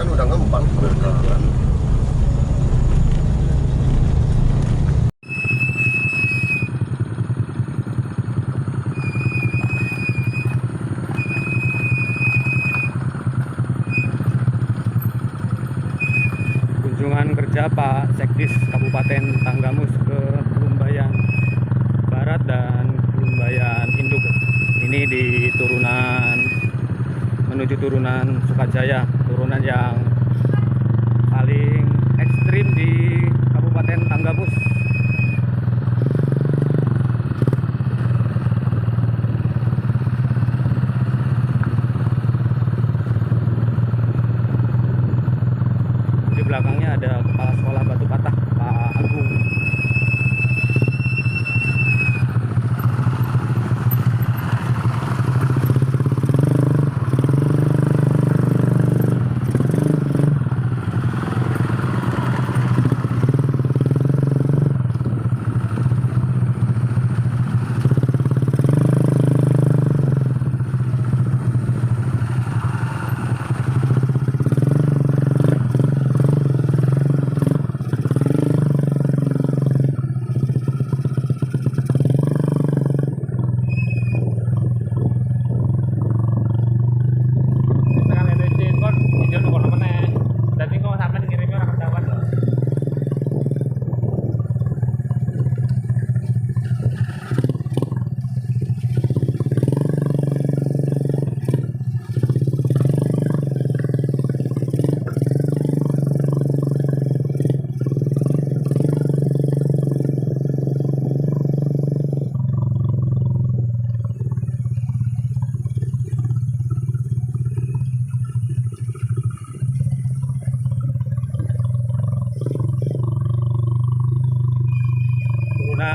kan udah ngembang. Kunjungan kerja Pak Sekdis Kabupaten Tanggamus ke Lumbayan Barat dan Lumbayan Induk. Ini di turunan menuju turunan Sukajaya, turunan yang paling ekstrim di Kabupaten Tanggamus. Di belakangnya ada Kepala Sekolah Batu Patah, Pak Agung.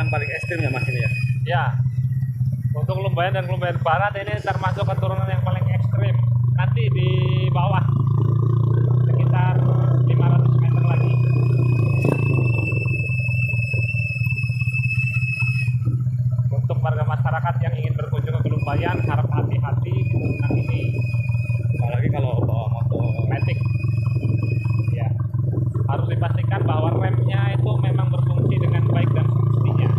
Paling ekstrim ya Mas ini ya? Ya, untuk Lumbayan dan Lumbayan Barat ini termasuk keturunan yang paling ekstrim. Nanti di bawah sekitar 500 meter lagi. Untuk warga masyarakat yang ingin berkunjung ke Lumbayan harap hati-hati dengan ini. Apalagi kalau bawa motor Matic. Ya, harus dipastikan bahwa remnya itu memang berfungsi dengan baik dan semestinya.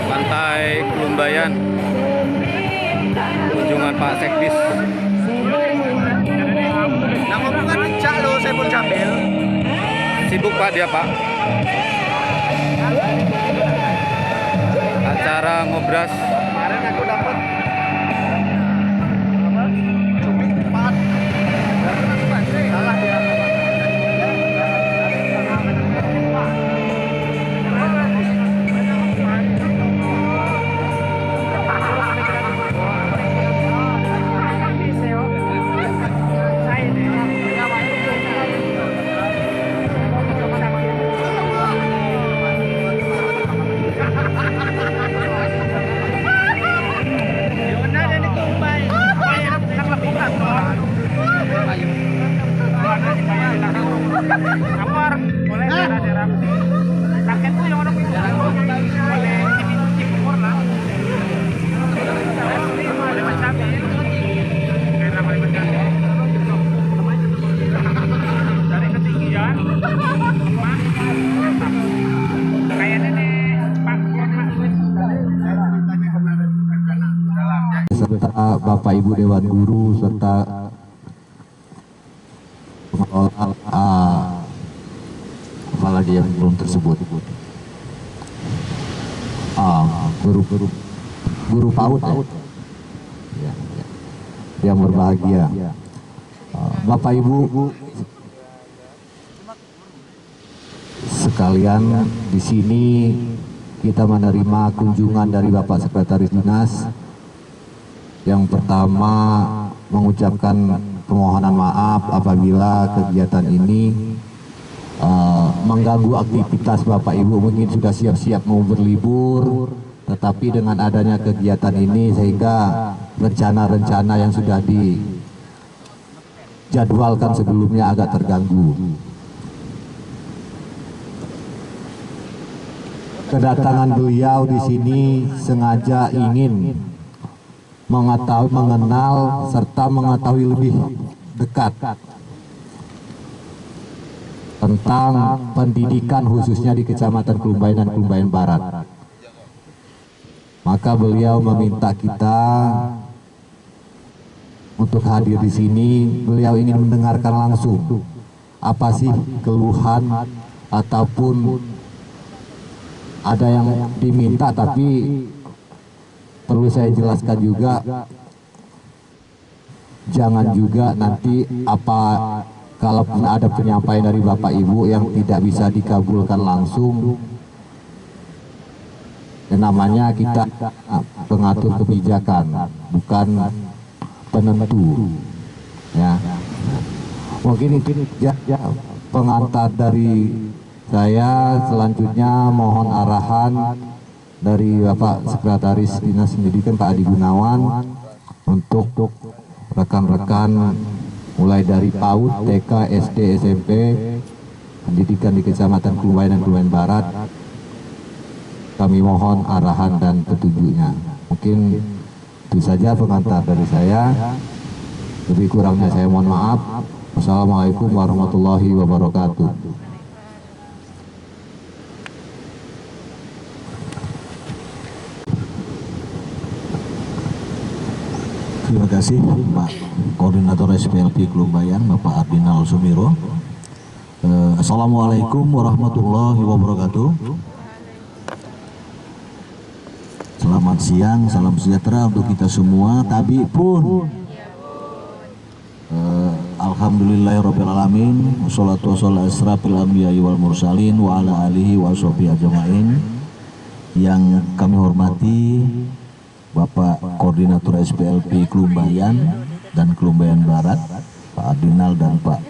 Pantai Lumbayan, kunjungan Pak Sekdis. Nama bukan Cak lo, saya pun Jamil. Sibuk Pak dia Pak. Acara ngobras. Kemarin aku dapat cumi 4. Salah dia. Bapak Ibu Dewan Guru serta pengelola apalagi yang belum tersebut, guru PAUD ya, yang berbahagia, Bapak Ibu sekalian, di sini kita menerima kunjungan dari Bapak Sekretaris Dinas. Yang pertama, mengucapkan permohonan maaf apabila kegiatan ini mengganggu aktivitas Bapak Ibu. Mungkin sudah siap-siap mau berlibur, tetapi dengan adanya kegiatan ini sehingga rencana-rencana yang sudah dijadwalkan sebelumnya agak terganggu. Kedatangan beliau di sini sengaja ingin mengetahui, mengenal, serta mengetahui lebih dekat tentang pendidikan khususnya di Kecamatan Kelumbayan dan Kelumbayan Barat. Maka beliau meminta kita untuk hadir di sini. Beliau ingin mendengarkan langsung apa sih keluhan ataupun ada yang diminta, tapi perlu saya jelaskan juga, jangan juga nanti kalaupun ada penyampaian dari Bapak Ibu yang tidak bisa dikabulkan langsung, yang namanya kita pengatur kebijakan, bukan penentu. Ya, mungkin itu ya pengantar dari saya. Selanjutnya mohon arahan dari Bapak Sekretaris Dinas Pendidikan Pak Adi Gunawan untuk rekan-rekan mulai dari PAUD, TK, SD, SMP, pendidikan di Kecamatan Kelumbayan dan Kelumbayan Barat. Kami mohon arahan dan petunjuknya. Mungkin itu saja pengantar dari saya. Lebih kurangnya saya mohon maaf. Wassalamualaikum warahmatullahi wabarakatuh. Terima kasih Pak Koordinator SPLP Kelumbayan, Bapak Ardinal Sumiro. Assalamualaikum warahmatullahi wabarakatuh. Selamat siang, salam sejahtera untuk kita semua. Tabi pun Alhamdulillahirabbil alamin. Wassalatu wassalamu ala asrafil anbiya'i wal mursalin wa ala alihi wa sahbihi ajmain. Yang kami hormati Bapak Koordinator SPLP Kelumbayan dan Kelumbayan Barat, Pak Ardinal dan Pak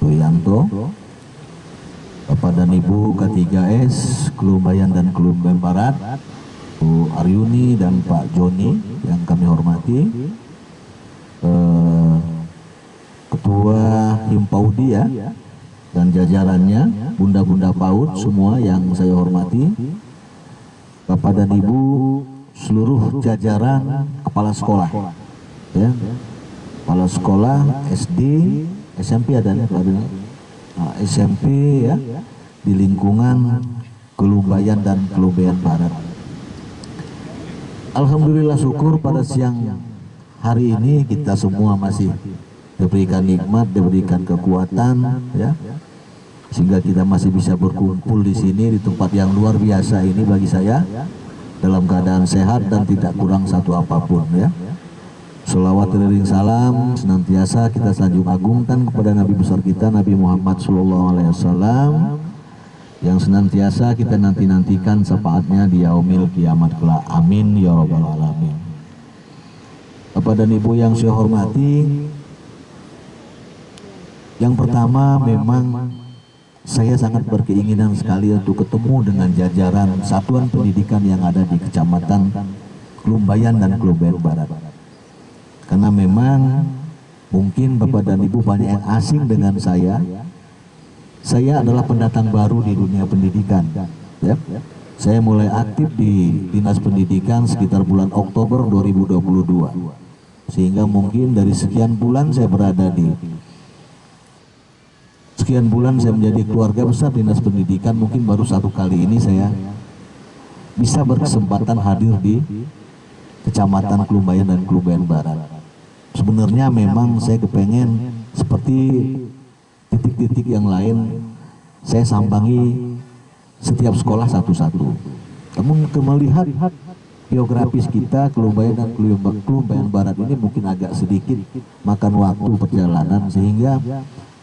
Royanto, Bapak dan Ibu K3S Kelumbayan dan Kelumbayan Barat, Bu Aryuni dan Pak Joni yang kami hormati, Ketua Himpaudi ya dan jajarannya, Bunda-bunda PAUD semua yang saya hormati, Bapak dan Ibu seluruh jajaran kepala sekolah, ya, kepala sekolah SD, SMP ada nih, SMP ya, di lingkungan Kelumbayan dan Kelumbayan Barat. Alhamdulillah syukur pada siang hari ini kita semua masih diberikan nikmat, diberikan kekuatan, ya, sehingga kita masih bisa berkumpul di sini di tempat yang luar biasa ini bagi saya, dalam keadaan sehat dan tidak kurang satu apapun, ya. Sholawat dan salam senantiasa kita sanjung agungkan kepada Nabi besar kita Nabi Muhammad SAW, yang senantiasa kita nantikan syafaatnya di yaumil kiamat kelak. Amin ya rabbal alamin. Bapak dan Ibu yang saya hormati, yang pertama memang saya sangat berkeinginan sekali untuk ketemu dengan jajaran satuan pendidikan yang ada di Kecamatan Kelumbayan dan Kelumbayan Barat. Karena memang mungkin Bapak dan Ibu banyak yang asing dengan saya. Saya adalah pendatang baru di dunia pendidikan, ya. Saya mulai aktif di Dinas Pendidikan sekitar bulan Oktober 2022. Sehingga mungkin dari sekian bulan saya berada di sekian bulan saya menjadi keluarga besar Dinas Pendidikan, mungkin baru satu kali ini saya bisa berkesempatan hadir di Kecamatan Kelumbayan dan Kelumbayan Barat. Sebenarnya memang saya kepengen seperti titik-titik yang lain, saya sambangi setiap sekolah satu-satu. Namun melihat geografis kita, Kelumbayan dan Kelumbayan Barat ini mungkin agak sedikit makan waktu perjalanan, sehingga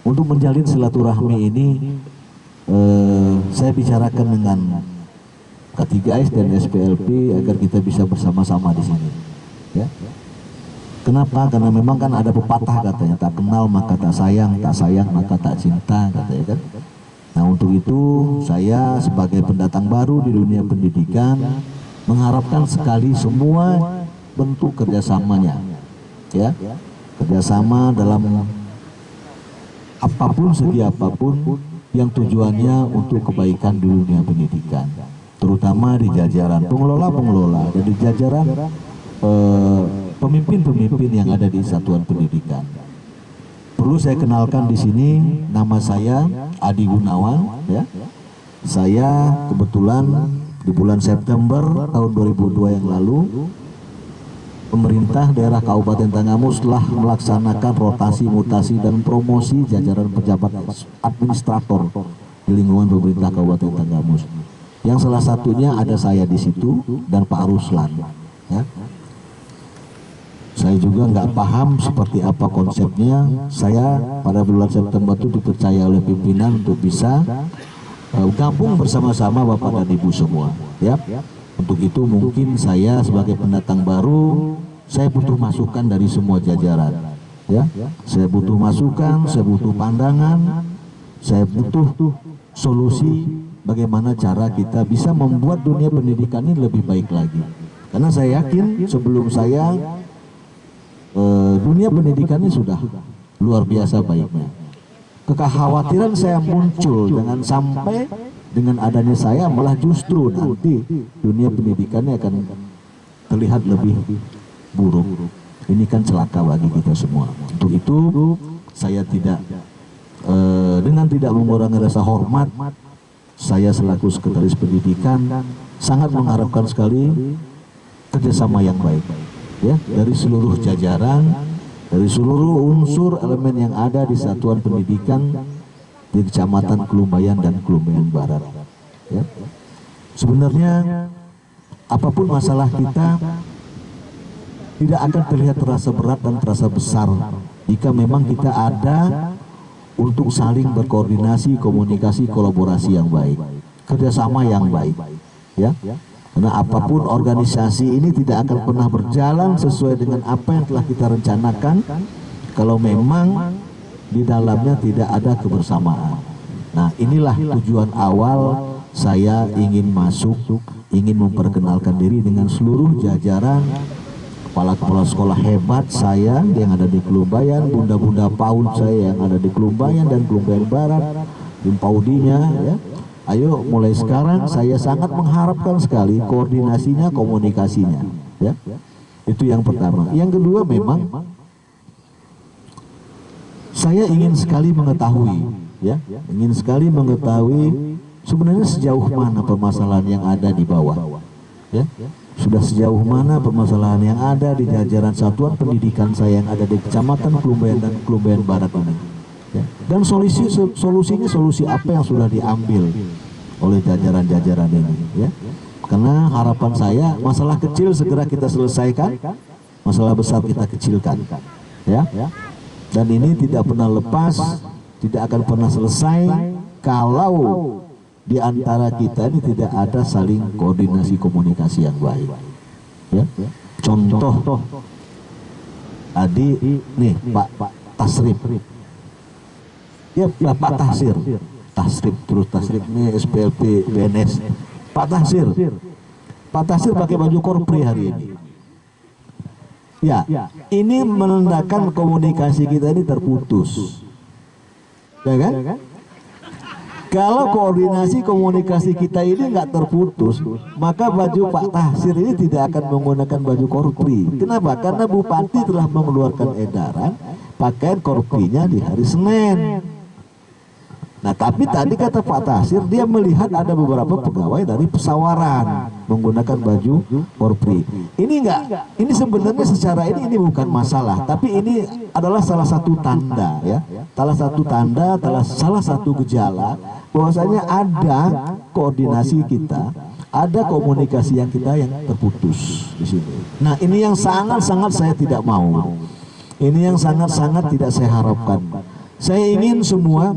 untuk menjalin silaturahmi ini saya bicarakan dengan K3S dan SPLP agar kita bisa bersama-sama di sini. Ya. Kenapa? Karena memang kan ada pepatah katanya, tak kenal maka tak sayang maka tak cinta, katanya kan. Nah, untuk itu saya sebagai pendatang baru di dunia pendidikan mengharapkan sekali semua bentuk kerjasamanya, ya, kerjasama dalam apapun, segi apapun yang tujuannya untuk kebaikan di dunia pendidikan, terutama di jajaran pengelola dan di jajaran pemimpin-pemimpin yang ada di satuan pendidikan. Perlu saya kenalkan di sini, nama saya Adi Gunawan, ya. Saya kebetulan di bulan September tahun 2002 yang lalu, pemerintah daerah Kabupaten Tanggamus telah melaksanakan rotasi, mutasi, dan promosi jajaran pejabat administrator di lingkungan pemerintah Kabupaten Tanggamus. Yang salah satunya ada saya di situ dan Pak Ruslan. Ya. Saya juga nggak paham seperti apa konsepnya. Saya pada bulan September itu dipercaya oleh pimpinan untuk bisa gabung bersama-sama Bapak dan Ibu semua. Ya. Untuk itu mungkin saya sebagai pendatang baru, saya butuh masukan dari semua jajaran. Ya. Saya butuh masukan, saya butuh pandangan, saya butuh solusi bagaimana cara kita bisa membuat dunia pendidikan ini lebih baik lagi. Karena saya yakin sebelum saya dunia pendidikan ini sudah luar biasa baiknya. Kekhawatiran saya muncul dengan sampai dengan adanya saya malah justru nanti dunia pendidikannya akan terlihat lebih buruk. Ini kan celaka bagi kita semua. Untuk itu saya tidak dengan tidak mengurangi rasa hormat, saya selaku sekretaris pendidikan sangat mengharapkan sekali kerjasama yang baik, ya, dari seluruh jajaran, dari seluruh unsur elemen yang ada di satuan pendidikan di Kecamatan Kelumbayan dan Kelumbayan Barat. Ya. Sebenarnya apapun masalah kita tidak akan terlihat terasa berat dan terasa besar jika memang kita ada untuk saling berkoordinasi, komunikasi, kolaborasi yang baik, kerjasama yang baik. Ya. Karena apapun organisasi ini tidak akan pernah berjalan sesuai dengan apa yang telah kita rencanakan kalau memang di dalamnya tidak ada kebersamaan. Nah, inilah tujuan awal saya ingin masuk, ingin memperkenalkan diri dengan seluruh jajaran kepala-kepala sekolah hebat saya yang ada di Kelumbayan, bunda-bunda PAUD saya yang ada di Kelumbayan dan Kelumbayan Barat, tim PAUDinya, ya. Ayo mulai sekarang saya sangat mengharapkan sekali koordinasinya, komunikasinya, ya. Itu yang pertama. Yang kedua, memang saya ingin sekali mengetahui, ya, ingin sekali mengetahui sebenarnya sejauh mana permasalahan yang ada di bawah, ya. Sudah sejauh mana permasalahan yang ada di jajaran satuan pendidikan saya yang ada di Kecamatan Kelumbayan dan Kelumbayan Barat ini, ya. Dan solusinya solusi apa yang sudah diambil oleh jajaran-jajaran ini, ya. Karena harapan saya masalah kecil segera kita selesaikan, masalah besar kita kecilkan, ya. Dan ini tidak pernah lepas, tidak akan pernah selesai kalau di antara kita ini tidak ada saling koordinasi komunikasi yang baik, ya. Contoh tadi nih Pak Tasrif, ya, Pak Tasrif terus Tasrif nih SPLP BNS. Pak Tasrif pakai baju korpri hari ini. Ya, ini menandakan komunikasi kita ini terputus, ya kan? Kalau koordinasi komunikasi kita ini nggak terputus, maka baju Pak Tasrif ini tidak akan menggunakan baju korpri. Kenapa? Karena Bupati telah mengeluarkan edaran pakaian korprinya di hari Senin. Nah, tapi tadi kata Pak Tasir, dia melihat ada beberapa pegawai dari pesawaran menggunakan baju Polri. Ini enggak, ini sebenarnya secara ini bukan masalah, tapi ini adalah salah satu tanda ya. Salah satu tanda, salah satu gejala bahwasanya ada koordinasi kita, ada komunikasi yang terputus di sini. Nah, ini yang sangat-sangat saya tidak mau. Ini yang sangat-sangat tidak saya harapkan. Saya ingin semua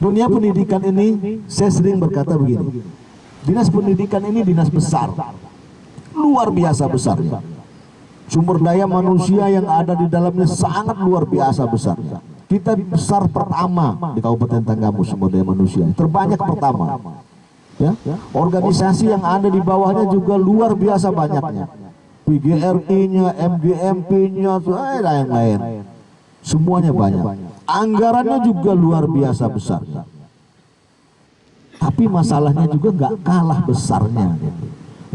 dunia pendidikan ini, saya sering berkata begini, dinas pendidikan ini dinas besar, luar biasa besarnya. Sumber daya manusia yang ada di dalamnya sangat luar biasa besarnya. Kita besar pertama di Kabupaten Tanggamus sumber daya manusia, terbanyak pertama. Ya, organisasi yang ada di bawahnya juga luar biasa banyaknya. PGRI-nya, MGMP-nya, dan lain-lain. Semuanya banyak. Anggarannya juga luar biasa besarnya. Tapi masalahnya juga nggak kalah besarnya, gitu.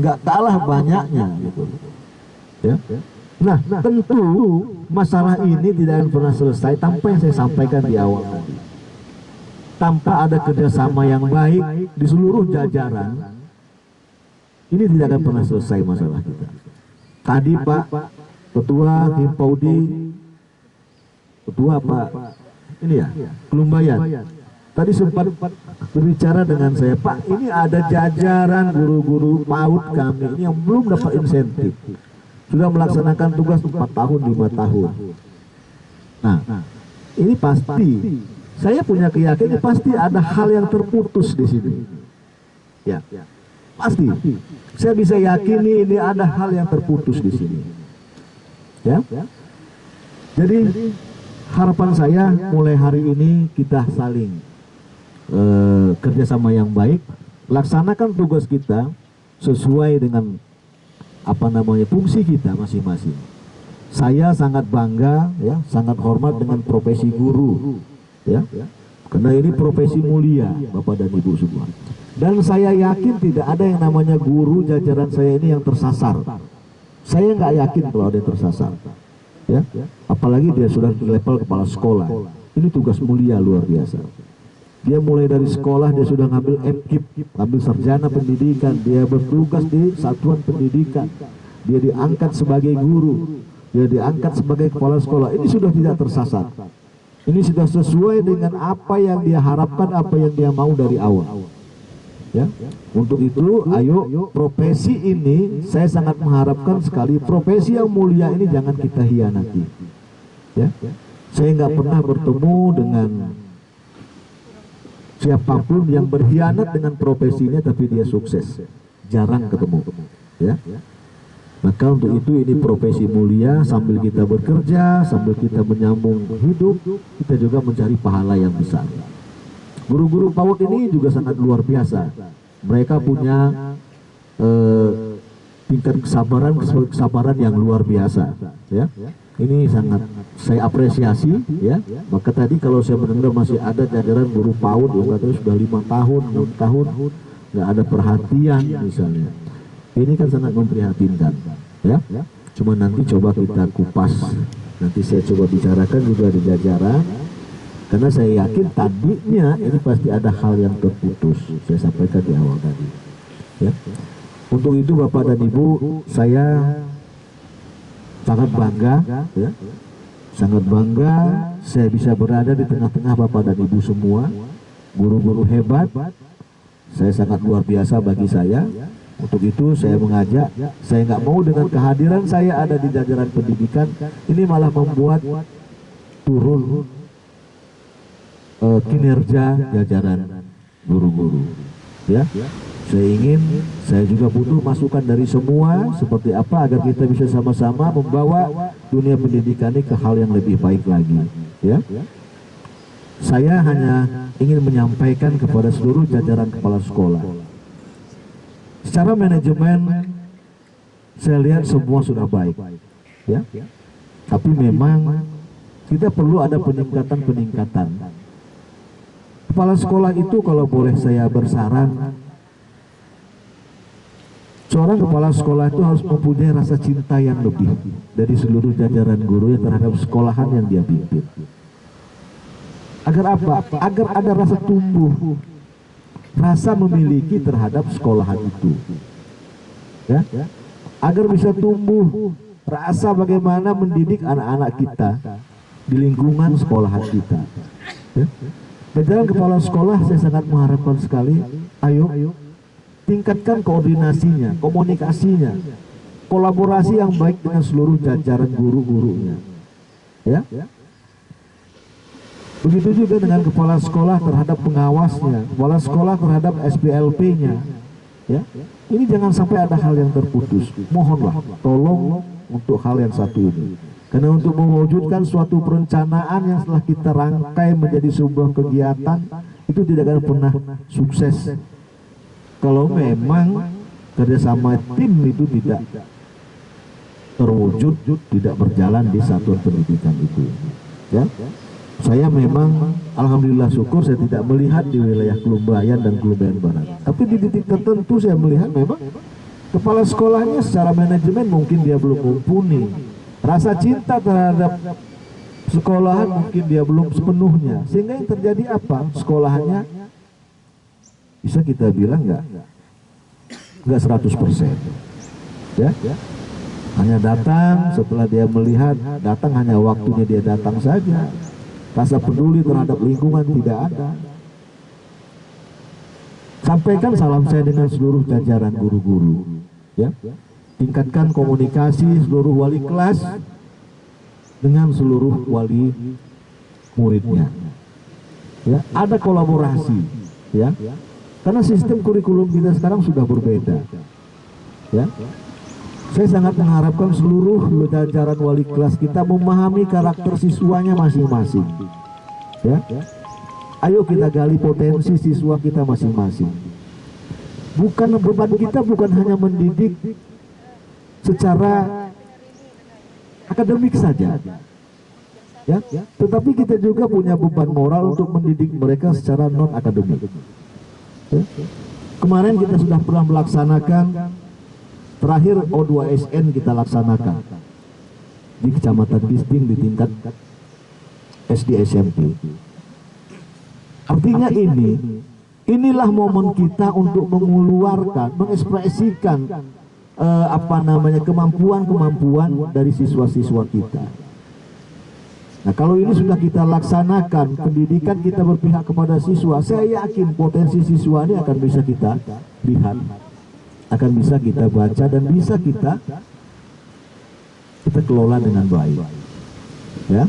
Nggak kalah banyaknya, gitu. Ya. Nah, tentu masalah ini tidak akan pernah selesai tanpa yang saya sampaikan di awal tadi. Tanpa ada kerjasama yang baik di seluruh jajaran, ini tidak akan pernah selesai masalah kita. Tadi Pak Ketua Himpaudi, Ketua Pak ini ya, Kelumbayan, tadi sempat berbicara dengan saya, Pak, ini ada jajaran guru-guru PAUD kami ini yang belum dapat insentif, sudah melaksanakan tugas 4 tahun, 5 tahun. Nah, ini pasti, saya punya keyakinan pasti ada hal yang terputus di sini. Ya, pasti. Saya bisa yakini ini ada hal yang terputus di sini. Ya. Jadi harapan saya mulai hari ini kita saling kerjasama yang baik, laksanakan tugas kita sesuai dengan fungsi kita masing-masing. Saya sangat bangga, ya, sangat hormat dengan profesi guru, ya, karena ini profesi mulia, Bapak dan Ibu semua. Dan saya yakin tidak ada yang namanya guru jajaran saya ini yang tersasar. Saya nggak yakin kalau ada yang tersasar, ya. Apalagi dia sudah di level kepala sekolah. Ini tugas mulia luar biasa. Dia mulai dari sekolah, dia sudah ngambil FKIP, ngambil sarjana pendidikan, dia bertugas di satuan pendidikan, dia diangkat sebagai guru, dia diangkat sebagai kepala sekolah. Ini sudah tidak tersasar. Ini sudah sesuai dengan apa yang dia harapkan, apa yang dia mau dari awal. Ya, untuk itu, ayo profesi ini saya sangat mengharapkan sekali, profesi yang mulia ini jangan kita hianati. Ya, saya nggak pernah bertemu dengan siapapun yang berkhianat dengan profesinya tapi dia sukses, jarang ketemu. Ya, maka untuk itu ini profesi mulia, sambil kita bekerja, sambil kita menyambung hidup, kita juga mencari pahala yang besar. Guru-guru PAUD ini juga sangat luar biasa. Mereka punya tingkat kesabaran yang luar biasa. Ya, ini sangat saya apresiasi. Ya, maka tadi kalau saya mendengar masih ada jajaran guru PAUD yang katanya sudah 5 tahun, 6 tahun nggak ada perhatian misalnya. Ini kan sangat memprihatinkan. Ya, cuma nanti coba kita kupas. Nanti saya coba bicarakan juga di jajaran. Karena saya yakin tadinya ini pasti ada hal yang terputus. Saya sampaikan di awal tadi. Ya. Untuk itu Bapak dan Ibu, saya sangat bangga, ya, sangat bangga saya bisa berada di tengah-tengah Bapak dan Ibu semua, guru-guru hebat. Saya sangat luar biasa bagi saya. Untuk itu saya mengajak, saya nggak mau dengan kehadiran saya ada di jajaran pendidikan ini malah membuat turun kinerja jajaran guru-guru. Ya, saya juga butuh masukan dari semua seperti apa agar kita bisa sama-sama membawa dunia pendidikan ini ke hal yang lebih baik lagi. Ya, saya hanya ingin menyampaikan kepada seluruh jajaran kepala sekolah. Secara manajemen saya lihat semua sudah baik. Ya, tapi memang kita perlu ada peningkatan. Kepala sekolah itu kalau boleh saya bersaran, seorang kepala sekolah itu harus mempunyai rasa cinta yang lebih dari seluruh jajaran guru terhadap sekolahan yang dia pimpin. Agar apa? Agar ada rasa tumbuh, rasa memiliki terhadap sekolahan itu. Ya, agar bisa tumbuh rasa bagaimana mendidik anak-anak kita di lingkungan sekolahan kita. Ya. Jajaran kepala sekolah saya sangat mengharapkan sekali, ayo tingkatkan koordinasinya, komunikasinya, kolaborasi yang baik dengan seluruh jajaran guru-gurunya. Ya. Begitu juga dengan kepala sekolah terhadap pengawasnya, kepala sekolah terhadap SPLP-nya. Ya. Ini jangan sampai ada hal yang terputus. Mohonlah, tolong untuk hal yang satu ini. Karena untuk mewujudkan suatu perencanaan yang setelah kita rangkai menjadi sebuah kegiatan, itu tidak akan pernah sukses kalau memang kerjasama tim itu tidak terwujud, tidak berjalan di satuan pendidikan itu. Ya, saya memang alhamdulillah syukur saya tidak melihat di wilayah Kelumbayan dan Kelumbayan Barat. Tapi di titik tertentu saya melihat memang kepala sekolahnya secara manajemen mungkin dia belum mumpuni. Rasa cinta terhadap sekolahan mungkin dia belum sepenuhnya. Sehingga yang terjadi apa? Sekolahannya bisa kita bilang enggak 100%. Ya, hanya datang setelah dia melihat, datang hanya waktunya dia datang saja. Rasa peduli terhadap lingkungan tidak ada. Sampaikan salam saya dengan seluruh jajaran guru-guru. Ya, tingkatkan komunikasi seluruh wali kelas dengan seluruh wali muridnya. Ya, ada kolaborasi. Ya, karena sistem kurikulum kita sekarang sudah berbeda. Ya, saya sangat mengharapkan seluruh jajaran wali kelas kita memahami karakter siswanya masing-masing. Ya, ayo kita gali potensi siswa kita masing-masing. Bukan beban kita bukan hanya mendidik secara akademik saja, ya, tetapi kita juga punya beban moral untuk mendidik mereka secara non akademik. Ya. Kemarin kita sudah pernah melaksanakan terakhir O2SN kita laksanakan di Kecamatan Bisting di tingkat SD SMP. Artinya inilah momen kita untuk mengeluarkan, mengekspresikan kemampuan dari siswa-siswa kita. Nah, kalau ini sudah kita laksanakan, pendidikan kita berpihak kepada siswa, saya yakin potensi siswa ini akan bisa kita lihat, akan bisa kita baca dan bisa kita kelola dengan baik. Ya.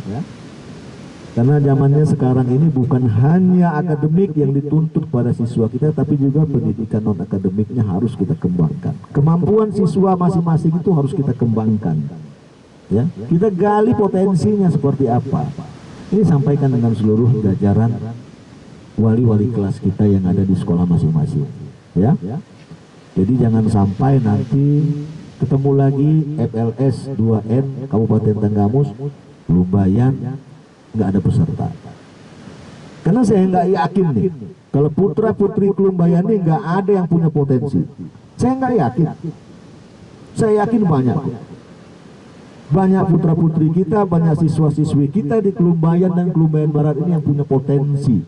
Karena zamannya sekarang ini bukan hanya akademik yang dituntut pada siswa kita, tapi juga pendidikan non akademiknya harus kita kembangkan. Kemampuan siswa masing-masing itu harus kita kembangkan. Ya, kita gali potensinya seperti apa. Ini sampaikan dengan seluruh jajaran wali-wali kelas kita yang ada di sekolah masing-masing. Ya, jadi jangan sampai nanti ketemu lagi FLS 2N Kabupaten Tanggamus, Kelumbayan, nggak ada peserta. Karena saya nggak yakin nih kalau putra putri Kelumbayan ini nggak ada yang punya potensi. Saya nggak yakin. Saya yakin banyak putra putri kita, banyak siswa siswi kita di Kelumbayan dan Kelumbayan Barat ini yang punya potensi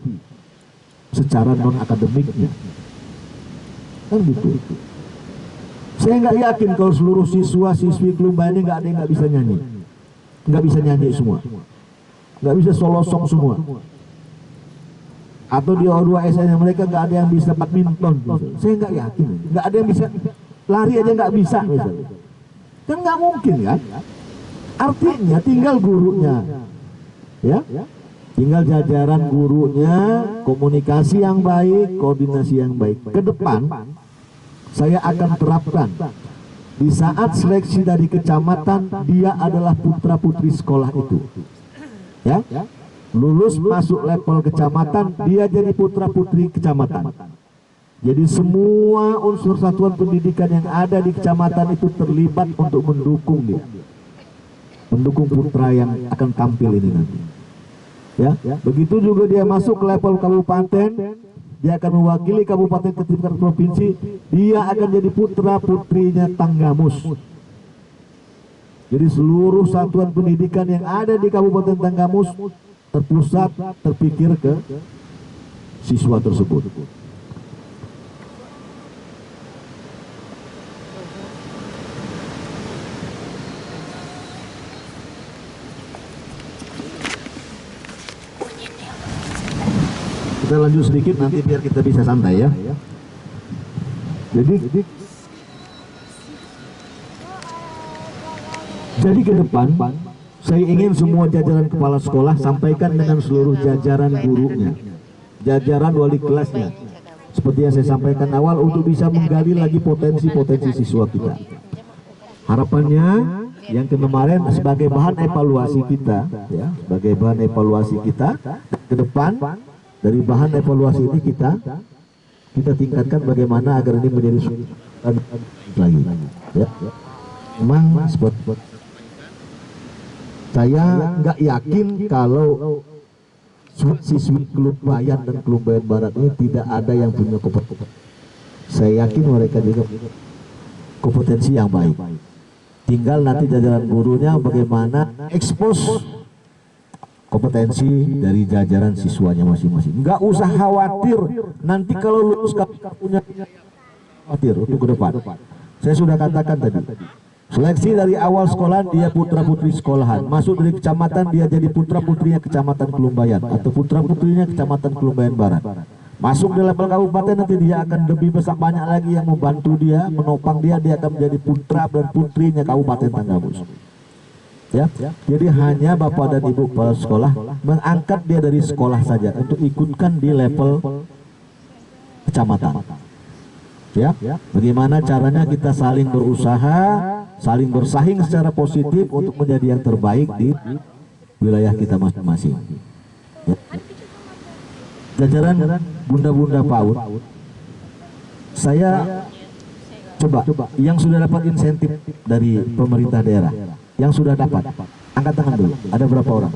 secara non akademiknya. Kan gitu. Saya nggak yakin kalau seluruh siswa siswi Kelumbayan ini nggak ada yang nggak bisa nyanyi, nggak bisa nyanyi semua. Nggak bisa solo song semua, atau di O2SN mereka nggak ada yang bisa badminton. Saya nggak yakin, nggak ada yang bisa lari aja nggak bisa misalnya. Kan nggak mungkin kan? Artinya tinggal gurunya, ya, tinggal jajaran gurunya, komunikasi yang baik, koordinasi yang baik. Ke depan saya akan terapkan di saat seleksi dari kecamatan, dia adalah putra putri sekolah itu. Ya, lulus masuk level kecamatan, dia jadi putra putri kecamatan. Jadi semua unsur satuan pendidikan yang ada di kecamatan itu terlibat untuk mendukung dia, mendukung putra yang akan tampil ini nanti. Ya, begitu juga dia masuk ke level kabupaten, dia akan mewakili kabupaten ke tingkat provinsi, dia akan jadi putra putrinya Tanggamus. Jadi seluruh satuan pendidikan yang ada di Kabupaten Tanggamus terpusat, terpikir ke siswa tersebut. Kita lanjut sedikit nanti biar kita bisa santai ya. Jadi ke depan saya ingin semua jajaran kepala sekolah sampaikan dengan seluruh jajaran gurunya, jajaran wali kelasnya, seperti yang saya sampaikan awal, untuk bisa menggali lagi potensi-potensi siswa kita. Harapannya yang kemarin sebagai bahan evaluasi kita, ya, sebagai bahan evaluasi kita ke depan, dari bahan evaluasi ini kita tingkatkan bagaimana agar ini menjadi lagi. Ya. Memang saya nggak yakin kalau siswi Kelumbayan dan Kelumbayan Barat ini tidak ada yang punya kompetensi. Saya yakin mereka juga kompetensi yang baik. Tinggal nanti jajaran gurunya bagaimana ekspos kompetensi dari jajaran siswanya masing-masing. Nggak usah khawatir nanti kalau lulus punya khawatir untuk ke depan. Saya sudah katakan tadi, seleksi dari awal sekolah dia putra putri sekolahan, masuk dari kecamatan dia jadi putra putrinya kecamatan Kelumbayan atau putra putrinya kecamatan Kelumbayan Barat. Masuk di level kabupaten nanti dia akan lebih besar, banyak lagi yang membantu dia, menopang dia akan menjadi putra dan putrinya Kabupaten Tanggamus. Ya, jadi hanya bapak dan ibu kepala sekolah mengangkat dia dari sekolah saja untuk ikutkan di level kecamatan. Ya, bagaimana caranya kita saling berusaha, saling bersaing secara positif untuk menjadi yang terbaik di wilayah kita masing-masing. Ya. Jajaran bunda-bunda PAUD, saya coba yang sudah dapat insentif dari pemerintah daerah, yang sudah dapat, angkat tangan dulu. Ada berapa orang?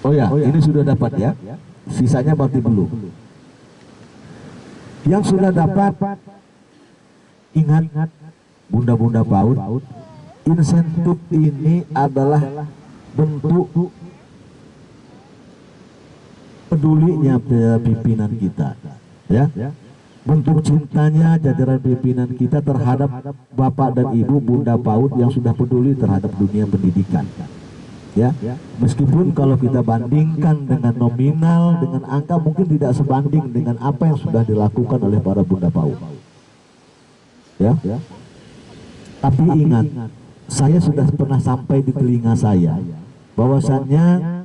Oh ya, ini sudah dapat ya. Sisanya berarti belum. Yang sudah dapat, ingat bunda-bunda PAUD, insentif ini adalah bentuk pedulinya pimpinan kita, ya. Bentuk cintanya jajaran pimpinan kita terhadap bapak dan ibu bunda PAUD yang sudah peduli terhadap dunia pendidikan. Ya, meskipun kalau kita bandingkan dengan nominal, dengan angka mungkin tidak sebanding dengan apa yang sudah dilakukan oleh para bunda PAUD. Ya, tapi ingat, saya sudah pernah sampai di telinga saya bahwasannya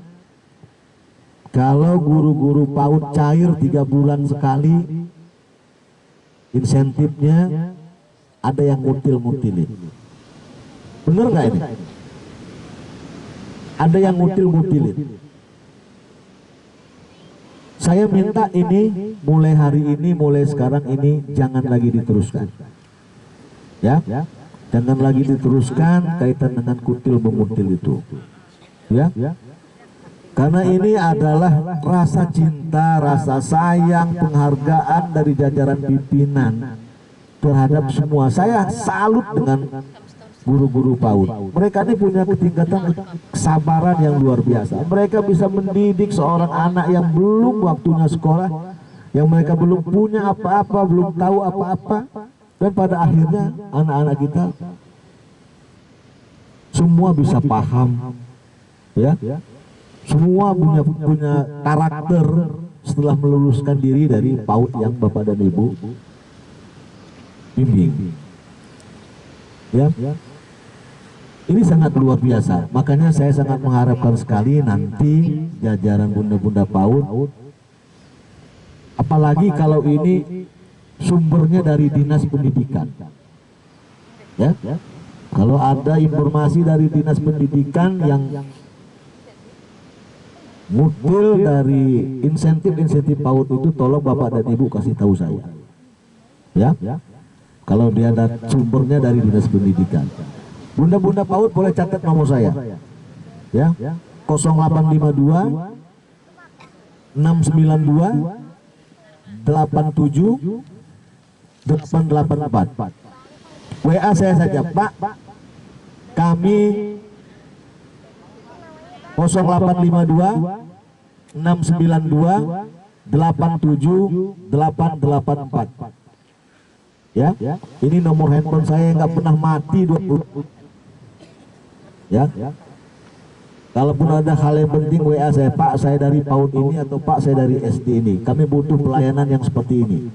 kalau guru-guru PAUD cair 3 bulan sekali, insentifnya ada yang ngutil-ngutilin. Bener nggak ini? Ada yang ngutil-ngutilin. Saya minta ini mulai hari ini, mulai sekarang ini jangan lagi diteruskan. Ya, jangan lagi diteruskan kaitan dengan kutil-mengutil itu. Ya. Karena ini adalah rasa cinta, rasa sayang, penghargaan dari jajaran pimpinan terhadap semua. Saya salut dengan guru-guru PAUD. Mereka ini punya ketingkatan kesabaran yang luar biasa. Mereka bisa mendidik seorang anak yang belum waktunya sekolah, yang mereka belum punya apa-apa, belum tahu apa-apa, dan pada akhirnya anak-anak kita semua bisa paham, ya. Semua punya karakter setelah meluluskan diri dari PAUD yang bapak dan ibu bimbing. Ya, ini sangat luar biasa. Makanya saya sangat mengharapkan sekali nanti jajaran bunda-bunda PAUD, apalagi kalau ini sumbernya dari dinas pendidikan. Ya, kalau ada informasi dari dinas pendidikan yang ngutil dari insentif PAUD itu, tolong bapak dan ibu kasih tahu saya. Ya, kalau dia ada sumbernya dari dinas pendidikan. Bunda-bunda PAUD boleh catat nomor saya. Ya, 0852 692 87 884. WA saya saja, Pak. Kami 0852 692 87884. Ya, ini nomor handphone saya yang nggak pernah mati 20. Ya, kalaupun ada hal yang penting WA saya, Pak saya dari PAUD ini atau Pak saya dari SD ini, kami butuh pelayanan yang seperti ini,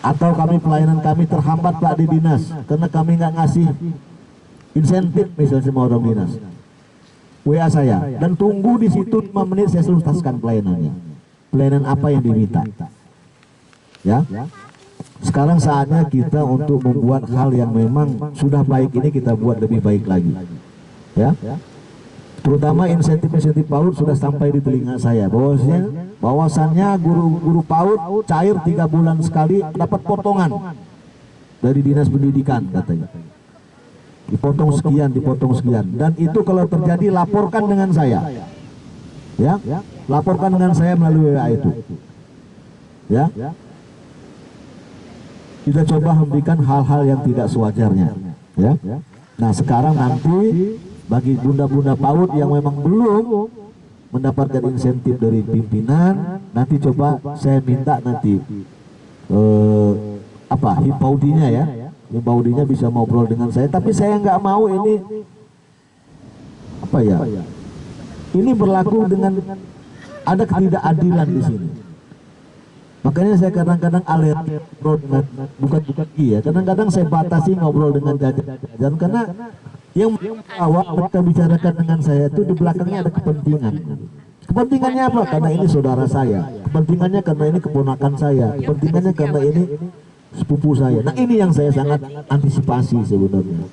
atau pelayanan kami terhambat Pak di dinas karena kami nggak ngasih insentif misalnya sama orang dinas, WA saya dan tunggu di situ 5 menit, saya selesaikan pelayanannya. Pelayanan apa yang diminta? Ya, sekarang saatnya kita untuk membuat hal yang memang sudah baik ini kita buat lebih baik lagi. Ya, terutama insentif-insentif PAUD sudah sampai di telinga saya bahwasannya guru-guru PAUD cair 3 bulan sekali dapat potongan dari dinas pendidikan katanya. Dipotong sekian, dan itu kalau terjadi laporkan dengan saya. Ya, laporkan dengan saya melalui WA itu. Ya, kita coba hentikan hal-hal yang tidak sewajarnya. Ya, nah sekarang nanti bagi bunda-bunda PAUD yang memang belum mendapatkan insentif dari pimpinan, nanti coba saya minta nanti Himpaudinya ya, Himpaudinya bisa ngobrol dengan saya, tapi saya nggak mau ini ini berlaku dengan ada ketidakadilan di sini. Makanya saya kadang-kadang alergi, bukan ya, kadang-kadang saya batasi ngobrol dengan jajan karena yang mereka bicarakan dengan saya itu di belakangnya ada kepentingan. Kepentingannya apa? Karena ini saudara saya. Kepentingannya karena ini keponakan saya. Kepentingannya karena ini sepupu saya. Nah ini yang saya sangat antisipasi sebenarnya.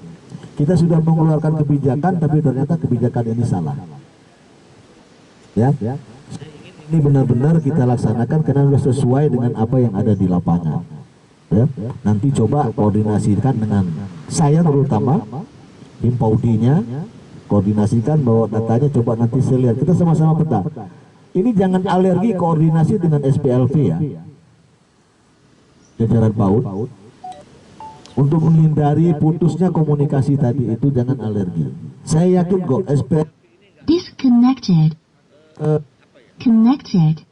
Kita sudah mengeluarkan kebijakan, tapi ternyata kebijakan ini salah. Ya, ini benar-benar kita laksanakan karena sudah sesuai dengan apa yang ada di lapangan. Ya, nanti coba koordinasikan dengan saya terutama. Himpaudinya koordinasikan bahwa datanya coba nanti saya lihat, kita sama-sama peta. Ini jangan alergi koordinasi dengan SPLV ya, jajaran PAUD, untuk menghindari putusnya komunikasi tadi itu jangan alergi. Saya yakin kok SPLV disconnected connected.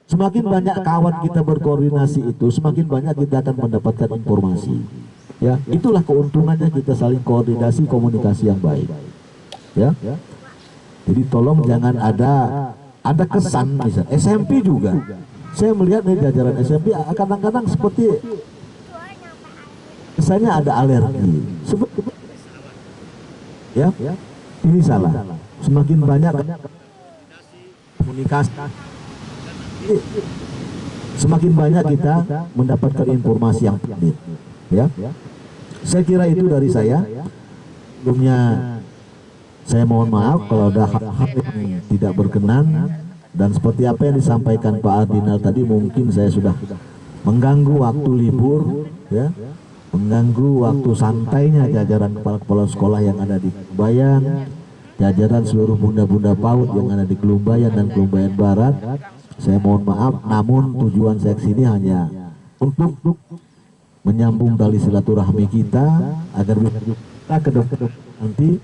Semakin banyak kawan kita berkoordinasi itu, semakin banyak kita akan mendapatkan informasi. Ya, itulah keuntungannya kita saling koordinasi, komunikasi yang baik. Ya, jadi tolong jangan ada kesan misal SMP juga. Saya melihat nih jajaran SMP kadang-kadang seperti kesannya ada alergi. Ya, ini salah. Semakin banyak komunikasi, semakin banyak kita mendapatkan informasi yang penting. Ya, saya kira itu dari saya. Sebelumnya saya mohon maaf kalau ada hal-hal yang tidak berkenan, dan seperti apa yang disampaikan Pak Ardinal tadi, mungkin saya sudah mengganggu waktu libur, ya, mengganggu waktu santainya jajaran kepala-kepala sekolah yang ada di Kelumbayan, jajaran seluruh bunda-bunda PAUD yang ada di Kelumbayan dan Kelumbayan Barat. Saya mohon maaf, namun tujuan saya kesini hanya untuk menyambung tali silaturahmi kita agar kita ke depan nanti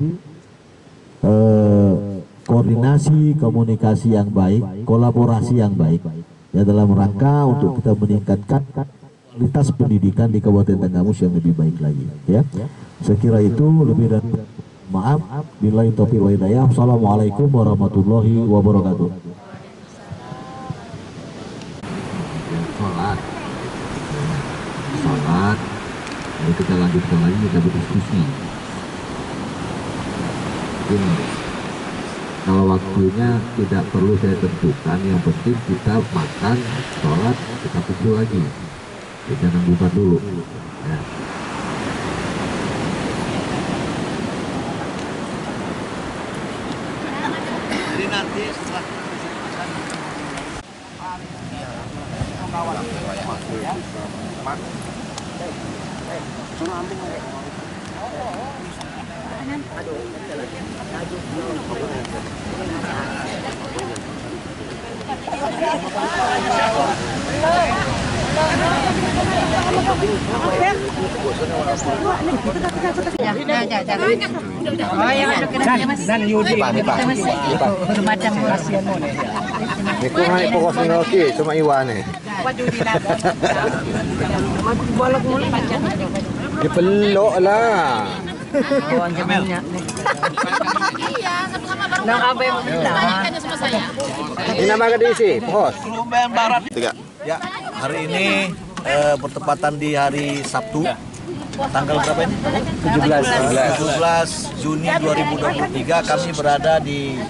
koordinasi, komunikasi yang baik, kolaborasi yang baik ya, dalam rangka untuk kita meningkatkan kualitas pendidikan di Kabupaten Tanggamus yang lebih baik lagi ya. Saya kira itu, lebih dan maaf. Billahi taufiq wal hidayah. Assalamualaikum warahmatullahi wabarakatuh. Sholat, lalu kita lanjutkan lagi, kita berdiskusi. Mungkin kalau waktunya tidak perlu saya tentukan, yang penting kita makan, sholat, kita kumpul lagi. Kita jangan buka dulu. Ya. Jadi nanti setelah Aduh. Dan Yudi. Niku ngai pokok sing oke, cuma iwane. Dipelok lah. Ini nama diisi, pos. Kelumbayan Barat. Ya. Hari ini bertepatan di hari Sabtu. Tanggal berapa ini? 17 Juni 2023 kami berada di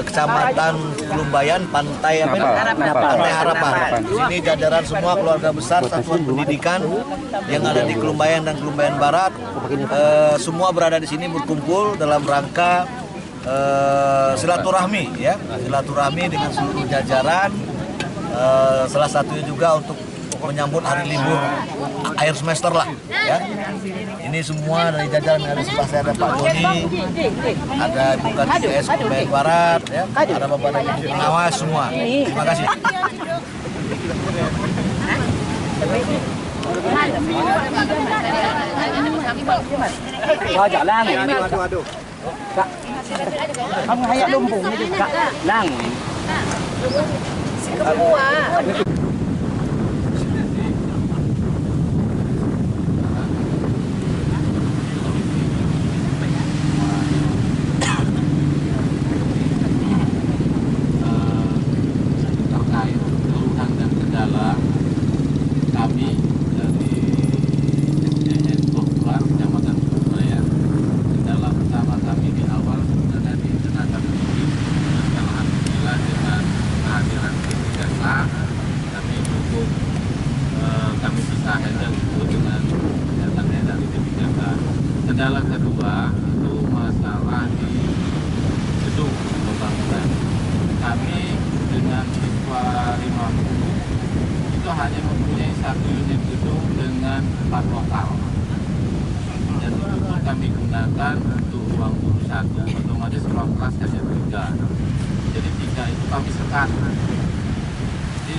Kecamatan Kelumbayan, Pantai apa? Pantai Harapan. Di sini jajaran semua keluarga besar satuan pendidikan yang ada di Kelumbayan dan Kelumbayan Barat. Semua berada di sini berkumpul dalam rangka silaturahmi, ya, silaturahmi dengan seluruh jajaran. Salah satunya juga untuk menyambut hari libur akhir semester lah, ya. Ini semua dari jajaran, dari sebelah saya ada Pak Doni, ada Ibu KTS Kelumbayan Barat, ya, ada Bapak dan Ibu pengawas semua. Terima kasih. Kamu hayat lumbung ni juga. Lang. Terkait keluhan dan kendala kami dari SDN Bogor, Kecamatan Kelumbayan. Kendala pertama kami di awal sebenarnya di tenaga pendidik. Alhamdulillah dengan kehadiran tim jasa kami cukup kami bisa handle itu dengan datangnya dari tim jasa. Kendala kedua itu masalah di gedung pembangunan. Kami dengan siswa 50 itu hanya mempunyai 1 unit gedung dengan 4 lokal, dan itu pun kami gunakan untuk ruang guru 1, otomatis ruang kelas hanya 3. Jadi 3 itu kami sekat. Jadi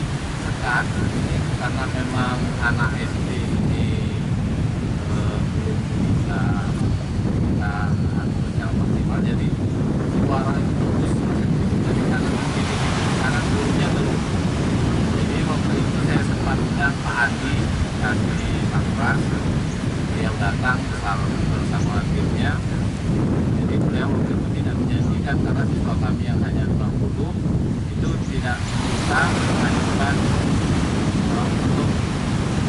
sekat ini karena memang anak SD ini belum bisa yang maksimal, jadi suara itu terus dari kanan kiri, kanan gurunya terus. Jadi waktu itu saya sempat undang Pak Andi dari Pakras yang datang bersama timnya. Jadi beliau waktu itu tidak menjanjikan karena siswa kami yang hanya 20 itu tidak bisa mengajukan untuk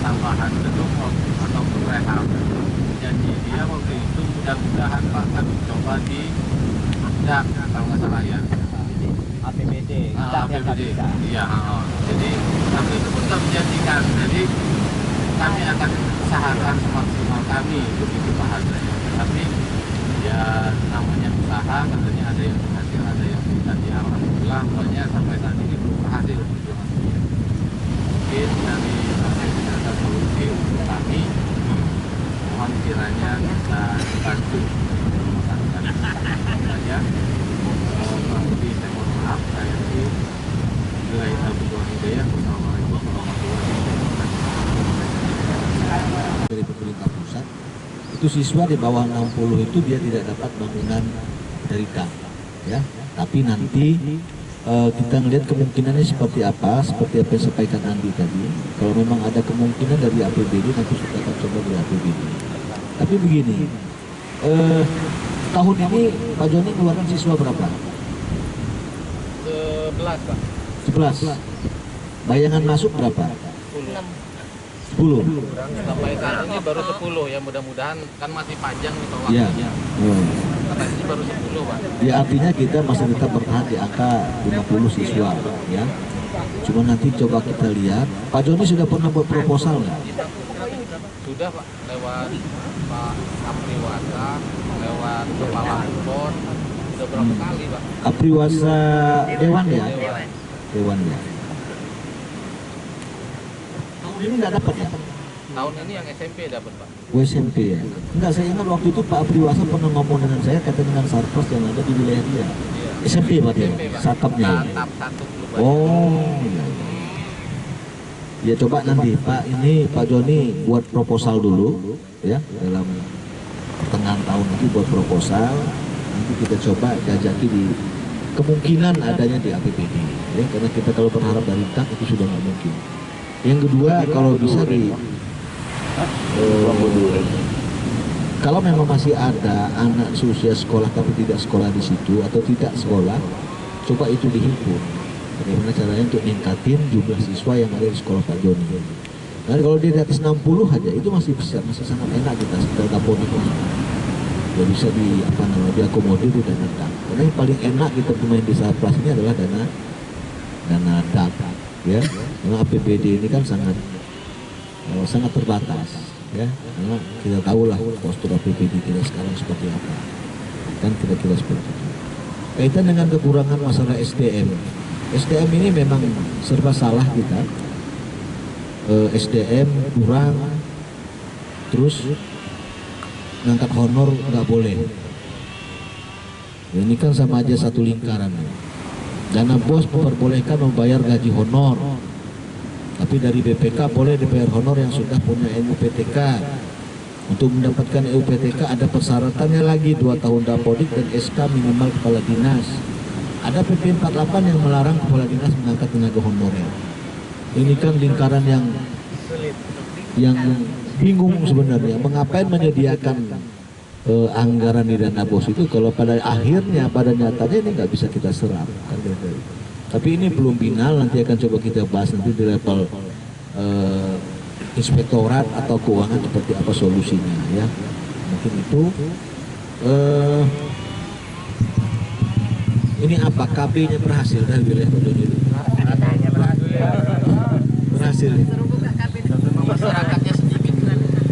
tambahan gedung atau rehab. Janji dia waktu itu mudah-mudahan Pak kami coba di DAK kalau nggak salah ya. APBD. APBD. Iya. Jadi kami itu pun kami janjikan. Jadi kami akan usahakan semaksimal kami begitu Pak Hadranya. Tapi ya namanya usaha, katanya ada yang berhasil, ada yang tidak. Ya alhamdulillah pokoknya sampai saat ini belum berhasil. Mungkin dari tidak ada solusi untuk kami. Mohon kiranya bisa dibantu saja. Lebih saya mohon maaf, saya di wilayah Abdul Hidayah. Wassalamualaikum warahmatullahi wabarakatuh. Dari pemerintah pusat itu siswa di bawah 60 itu dia tidak dapat bangunan dari DAK, ya. Tapi nanti kita melihat kemungkinannya seperti apa yang disampaikan Andi tadi. Kalau memang ada kemungkinan dari APBD, nanti kita akan coba dari APBD. Tapi begini, tahun ini Pak Joni keluarkan siswa berapa? 11 Pak. 11. Bayangan masuk berapa? 10. Sampai saat ini baru 10 ya, mudah-mudahan kan masih panjang nih Pak Ya. waktunya. Katanya baru 10 Pak. Ya artinya kita masih tetap bertahan di angka 50 siswa, ya. Cuma nanti coba kita lihat. Pak Joni sudah pernah buat proposal nggak? Sudah Pak, lewat Pak Apriwasa, lewat Kepala Impor, sudah berapa kali Pak? Apriwasa Dewan ya? Dewan ya. Tahun ini nggak dapat ya? Tahun ini yang SMP dapat Pak. SMP ya? Enggak, saya ingat waktu itu Pak Apriwasa pernah ngomong dengan saya, kata dengan Sarpras yang ada di wilayah dia. SMP Pak ya? Sakapnya ya? Tahap 1 belum. Oh iya. Ya coba nanti Pak Joni buat proposal dulu ya, dalam pertengahan tahun nanti buat proposal, nanti kita coba jajaki di kemungkinan adanya di APBD ya, karena kita kalau berharap dari TAK itu sudah nggak mungkin. Yang kedua, kalau bisa kalau memang masih ada anak seusia sekolah tapi tidak sekolah di situ atau tidak sekolah, coba itu dihimpun. Bagaimana caranya untuk meningkatin jumlah siswa yang ada di sekolah Pak Joni. Nah, kalau dia di atas 60 aja itu masih sangat enak kita daponiknya. Ya bisa diakomodir di dana DAP. Karena yang paling enak kita bermain di saat plus ini adalah dana DAP, ya. Karena APBD ini kan sangat terbatas, ya. Karena kita tahulah postur APBD kita sekarang seperti apa. Kan kira-kira seperti itu. Kaitan dengan kekurangan masalah SDM. SDM ini memang serba salah kita. SDM kurang, terus ngangkat honor nggak boleh. Ini kan sama aja satu lingkaran. Dana bos memperbolehkan membayar gaji honor, tapi dari BPK boleh dibayar honor yang sudah punya NUPTK. Untuk mendapatkan NUPTK ada persyaratannya lagi, 2 tahun dapodik dan SK minimal kepala dinas. Ada PP 48 yang melarang kepala dinas mengangkat tenaga honorer. Ini kan lingkaran yang bingung sebenarnya. Mengapa menyediakan anggaran di dana bos itu kalau pada akhirnya, pada nyatanya ini nggak bisa kita serap. Tapi ini belum final, nanti akan coba kita bahas nanti di level inspektorat atau keuangan seperti apa solusinya ya. Mungkin itu. Ini apa? KB-nya berhasil dari wilayah Pak Joni? Berhasil. Masyarakatnya sedikit.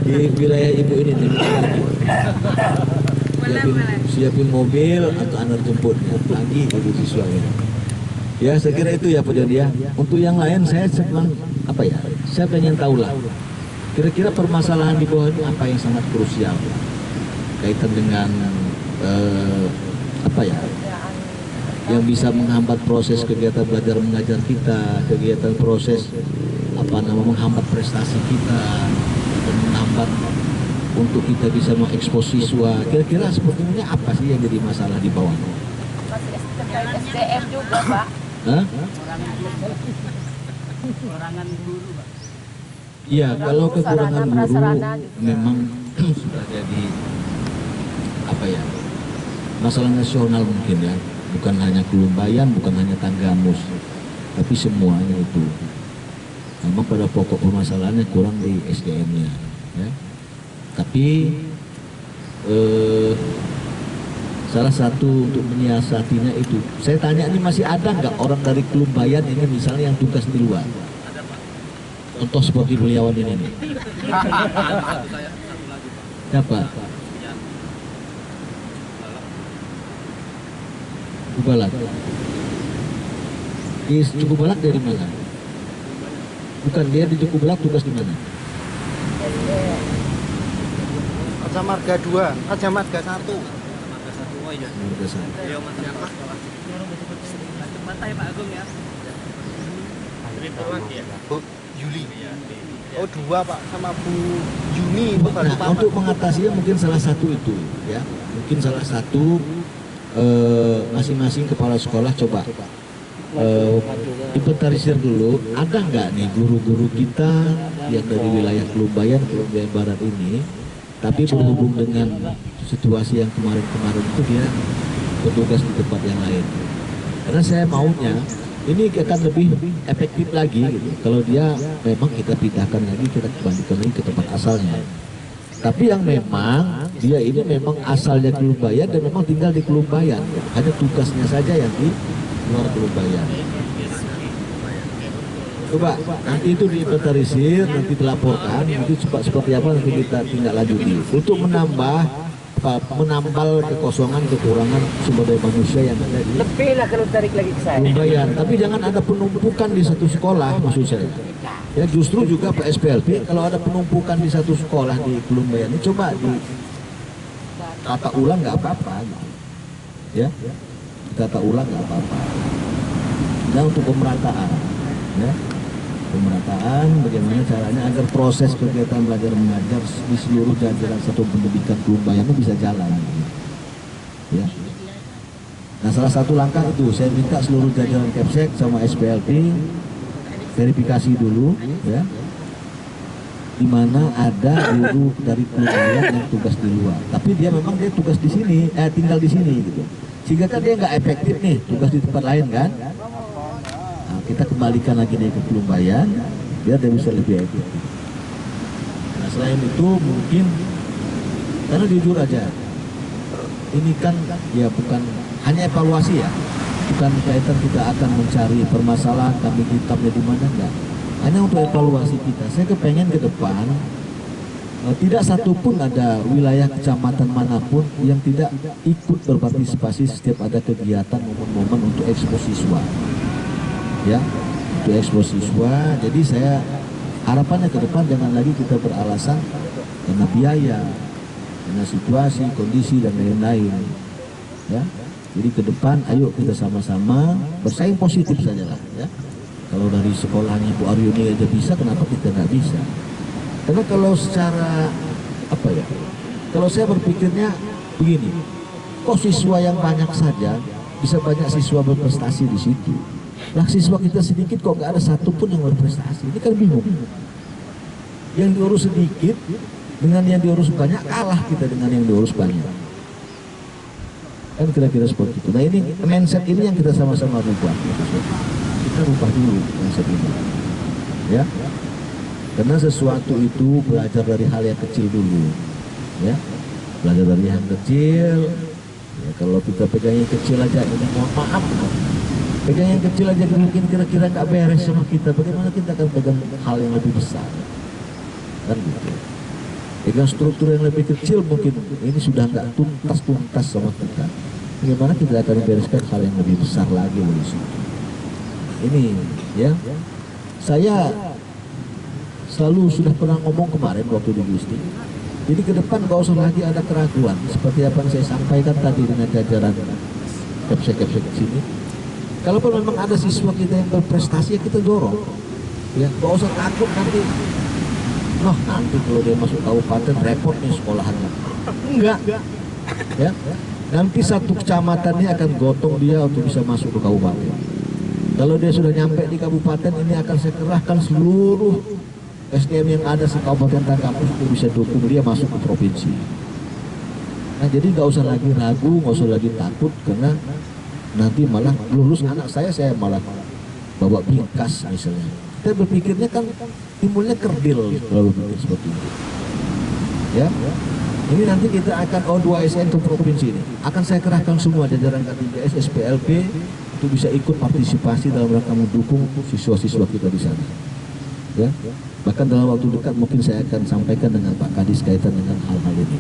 Di wilayah ibu ini nih. Siapin mobil atau antar jemputnya lagi bagi siswa ini. Ya saya kira itu ya Pak Joni ya. Untuk yang lain saya sedang saya pengen tahu lah. Kira-kira permasalahan di bawah ini apa yang sangat krusial kaitan dengan yang bisa menghambat proses kegiatan belajar mengajar kita, kegiatan proses menghambat prestasi kita, dan menghambat untuk kita bisa mengekspos siswa. Kira-kira sepertinya apa sih yang jadi masalah di bawah? Masih SDM juga, Pak. Hah? Kekurangan guru, Pak. Iya, kalau kekurangan guru memang sudah jadi masalah nasional mungkin ya. Bukan hanya Kelumbayan, bukan hanya Tanggamus, tapi semuanya itu. Memang pada pokok permasalahannya kurang di SDM-nya. Ya. Tapi salah satu untuk menyiasatinya itu, saya tanya ini masih ada nggak orang dari Kelumbayan ini misalnya yang tugas di luar? Contoh seperti beliau ini nih. Siapa? Cukubalak. Di Cukubalak dari mana? Bukan, dia di Cukubalak tugas di mana? Raja Marga 2, Raja Marga 1. Marga 1. Bu Yuli. Oh 2 Pak, sama Bu Yuni. Nah, untuk mengatasinya mungkin salah satu itu ya. Mungkin salah satu masing-masing kepala sekolah coba inventarisir dulu, ada nggak nih guru-guru kita yang dari wilayah Kelumbayan Barat ini, tapi berhubung dengan situasi yang kemarin-kemarin itu dia bertugas di tempat yang lain. Karena saya maunya ini akan lebih efektif lagi gitu. Kalau dia memang kita pindahkan lagi, kita kembalikan lagi ke tempat asalnya. Tapi yang memang dia ini memang asalnya Kelumbayan dan memang tinggal di Kelumbayan, hanya tugasnya saja yang di luar Kelumbayan. Coba nanti itu diinventarisir, nanti dilaporkan, nanti coba seperti apa nanti kita tindak lanjuti untuk menambal kekosongan, kekurangan sumber daya manusia yang ada di Lebih lah kalau tarik lagi ke saya. Kelumbayan. Tapi jangan ada penumpukan di satu sekolah, maksud saya. Ya justru juga Pak SPLP kalau ada penumpukan di satu sekolah di Kelumbayan ini coba di tata ulang nggak apa-apa, ya tata ulang nggak apa-apa. Dan untuk pemerataan, ya pemerataan, bagaimana caranya agar proses kegiatan belajar mengajar di seluruh jajaran satuan pendidikan Kelumbayan itu bisa jalan. Ya. Nah, salah satu langkah itu saya minta seluruh jajaran Kepsek sama SPLP verifikasi dulu, ya, di mana ada guru dari Kelumbayan yang tugas di luar, tapi dia memang dia tugas di sini, tinggal di sini gitu, sehingga kan dia nggak efektif nih tugas di tempat lain kan. Nah, kita kembalikan lagi dia ke Kelumbayan biar dia bisa lebih efektif. Nah, selain itu mungkin karena jujur aja ini kan ya bukan hanya evaluasi ya, bukan kaitan kita akan mencari permasalahan kami hitamnya di mana, enggak. Hanya untuk evaluasi kita. Saya kepengen ke depan tidak satupun ada wilayah kecamatan manapun yang tidak ikut berpartisipasi setiap ada kegiatan momen-momen untuk ekspos siswa. Ya, untuk ekspos siswa. Jadi saya harapannya ke depan jangan lagi kita beralasan karena biaya, karena situasi, kondisi dan lain-lain. Ya. Jadi ke depan ayo kita sama-sama bersaing positif sajalah, ya. Kalau dari sekolahnya Bu Aryuni aja bisa, kenapa kita nggak bisa? Karena kalau secara apa ya? Kalau saya berpikirnya begini, kok siswa yang banyak saja bisa banyak siswa berprestasi di situ. Lah siswa kita sedikit kok nggak ada satupun yang berprestasi. Ini kan bingung. Yang diurus sedikit dengan yang diurus banyak, kalah kita dengan yang diurus banyak. Kan kira-kira seperti itu. Nah ini mindset ini yang kita sama-sama rubah. Kita rubah dulu mindset ini, ya. Karena sesuatu itu belajar dari hal yang kecil dulu, ya. Belajar dari yang kecil. Ya, kalau kita pegang yang kecil aja, ini mohon maaf, pegang yang kecil aja mungkin kira-kira nggak beres sama kita. Bagaimana kita akan pegang hal yang lebih besar? Kan gitu. Dengan struktur yang lebih kecil mungkin ini sudah nggak tuntas sama kita. Bagaimana kita akan membereskan hal yang lebih besar lagi dari situ? Ini, ya. Saya selalu sudah pernah ngomong kemarin waktu di Gusti. Jadi ke depan nggak usah lagi ada keraguan seperti apa yang saya sampaikan tadi dengan jajaran Kepsek sini. Kalaupun memang ada siswa kita yang berprestasi, ya kita dorong. Ya, nggak usah takut nanti. Noh, nanti kalau dia masuk kabupaten repot nih sekolahannya. Enggak. Ya. Nanti satu kecamatannya akan gotong dia untuk bisa masuk ke kabupaten. Kalau dia sudah nyampe di kabupaten, ini akan saya kerahkan seluruh SDM yang ada di kabupaten Tangkamus untuk bisa dukung dia masuk ke provinsi. Nah, jadi nggak usah lagi ragu, nggak usah lagi takut, karena nanti malah lulus anak saya malah bawa bingkas misalnya. Kita berpikirnya kan timbulnya kerdil kalau berpikir seperti itu. Ya, ini nanti kita akan O2SN untuk provinsi ini. Akan saya kerahkan semua jajaran K3S, SPLP untuk bisa ikut partisipasi dalam rangka mendukung siswa-siswa kita di sana. Ya, bahkan dalam waktu dekat mungkin saya akan sampaikan dengan Pak Kadis kaitan dengan hal-hal ini.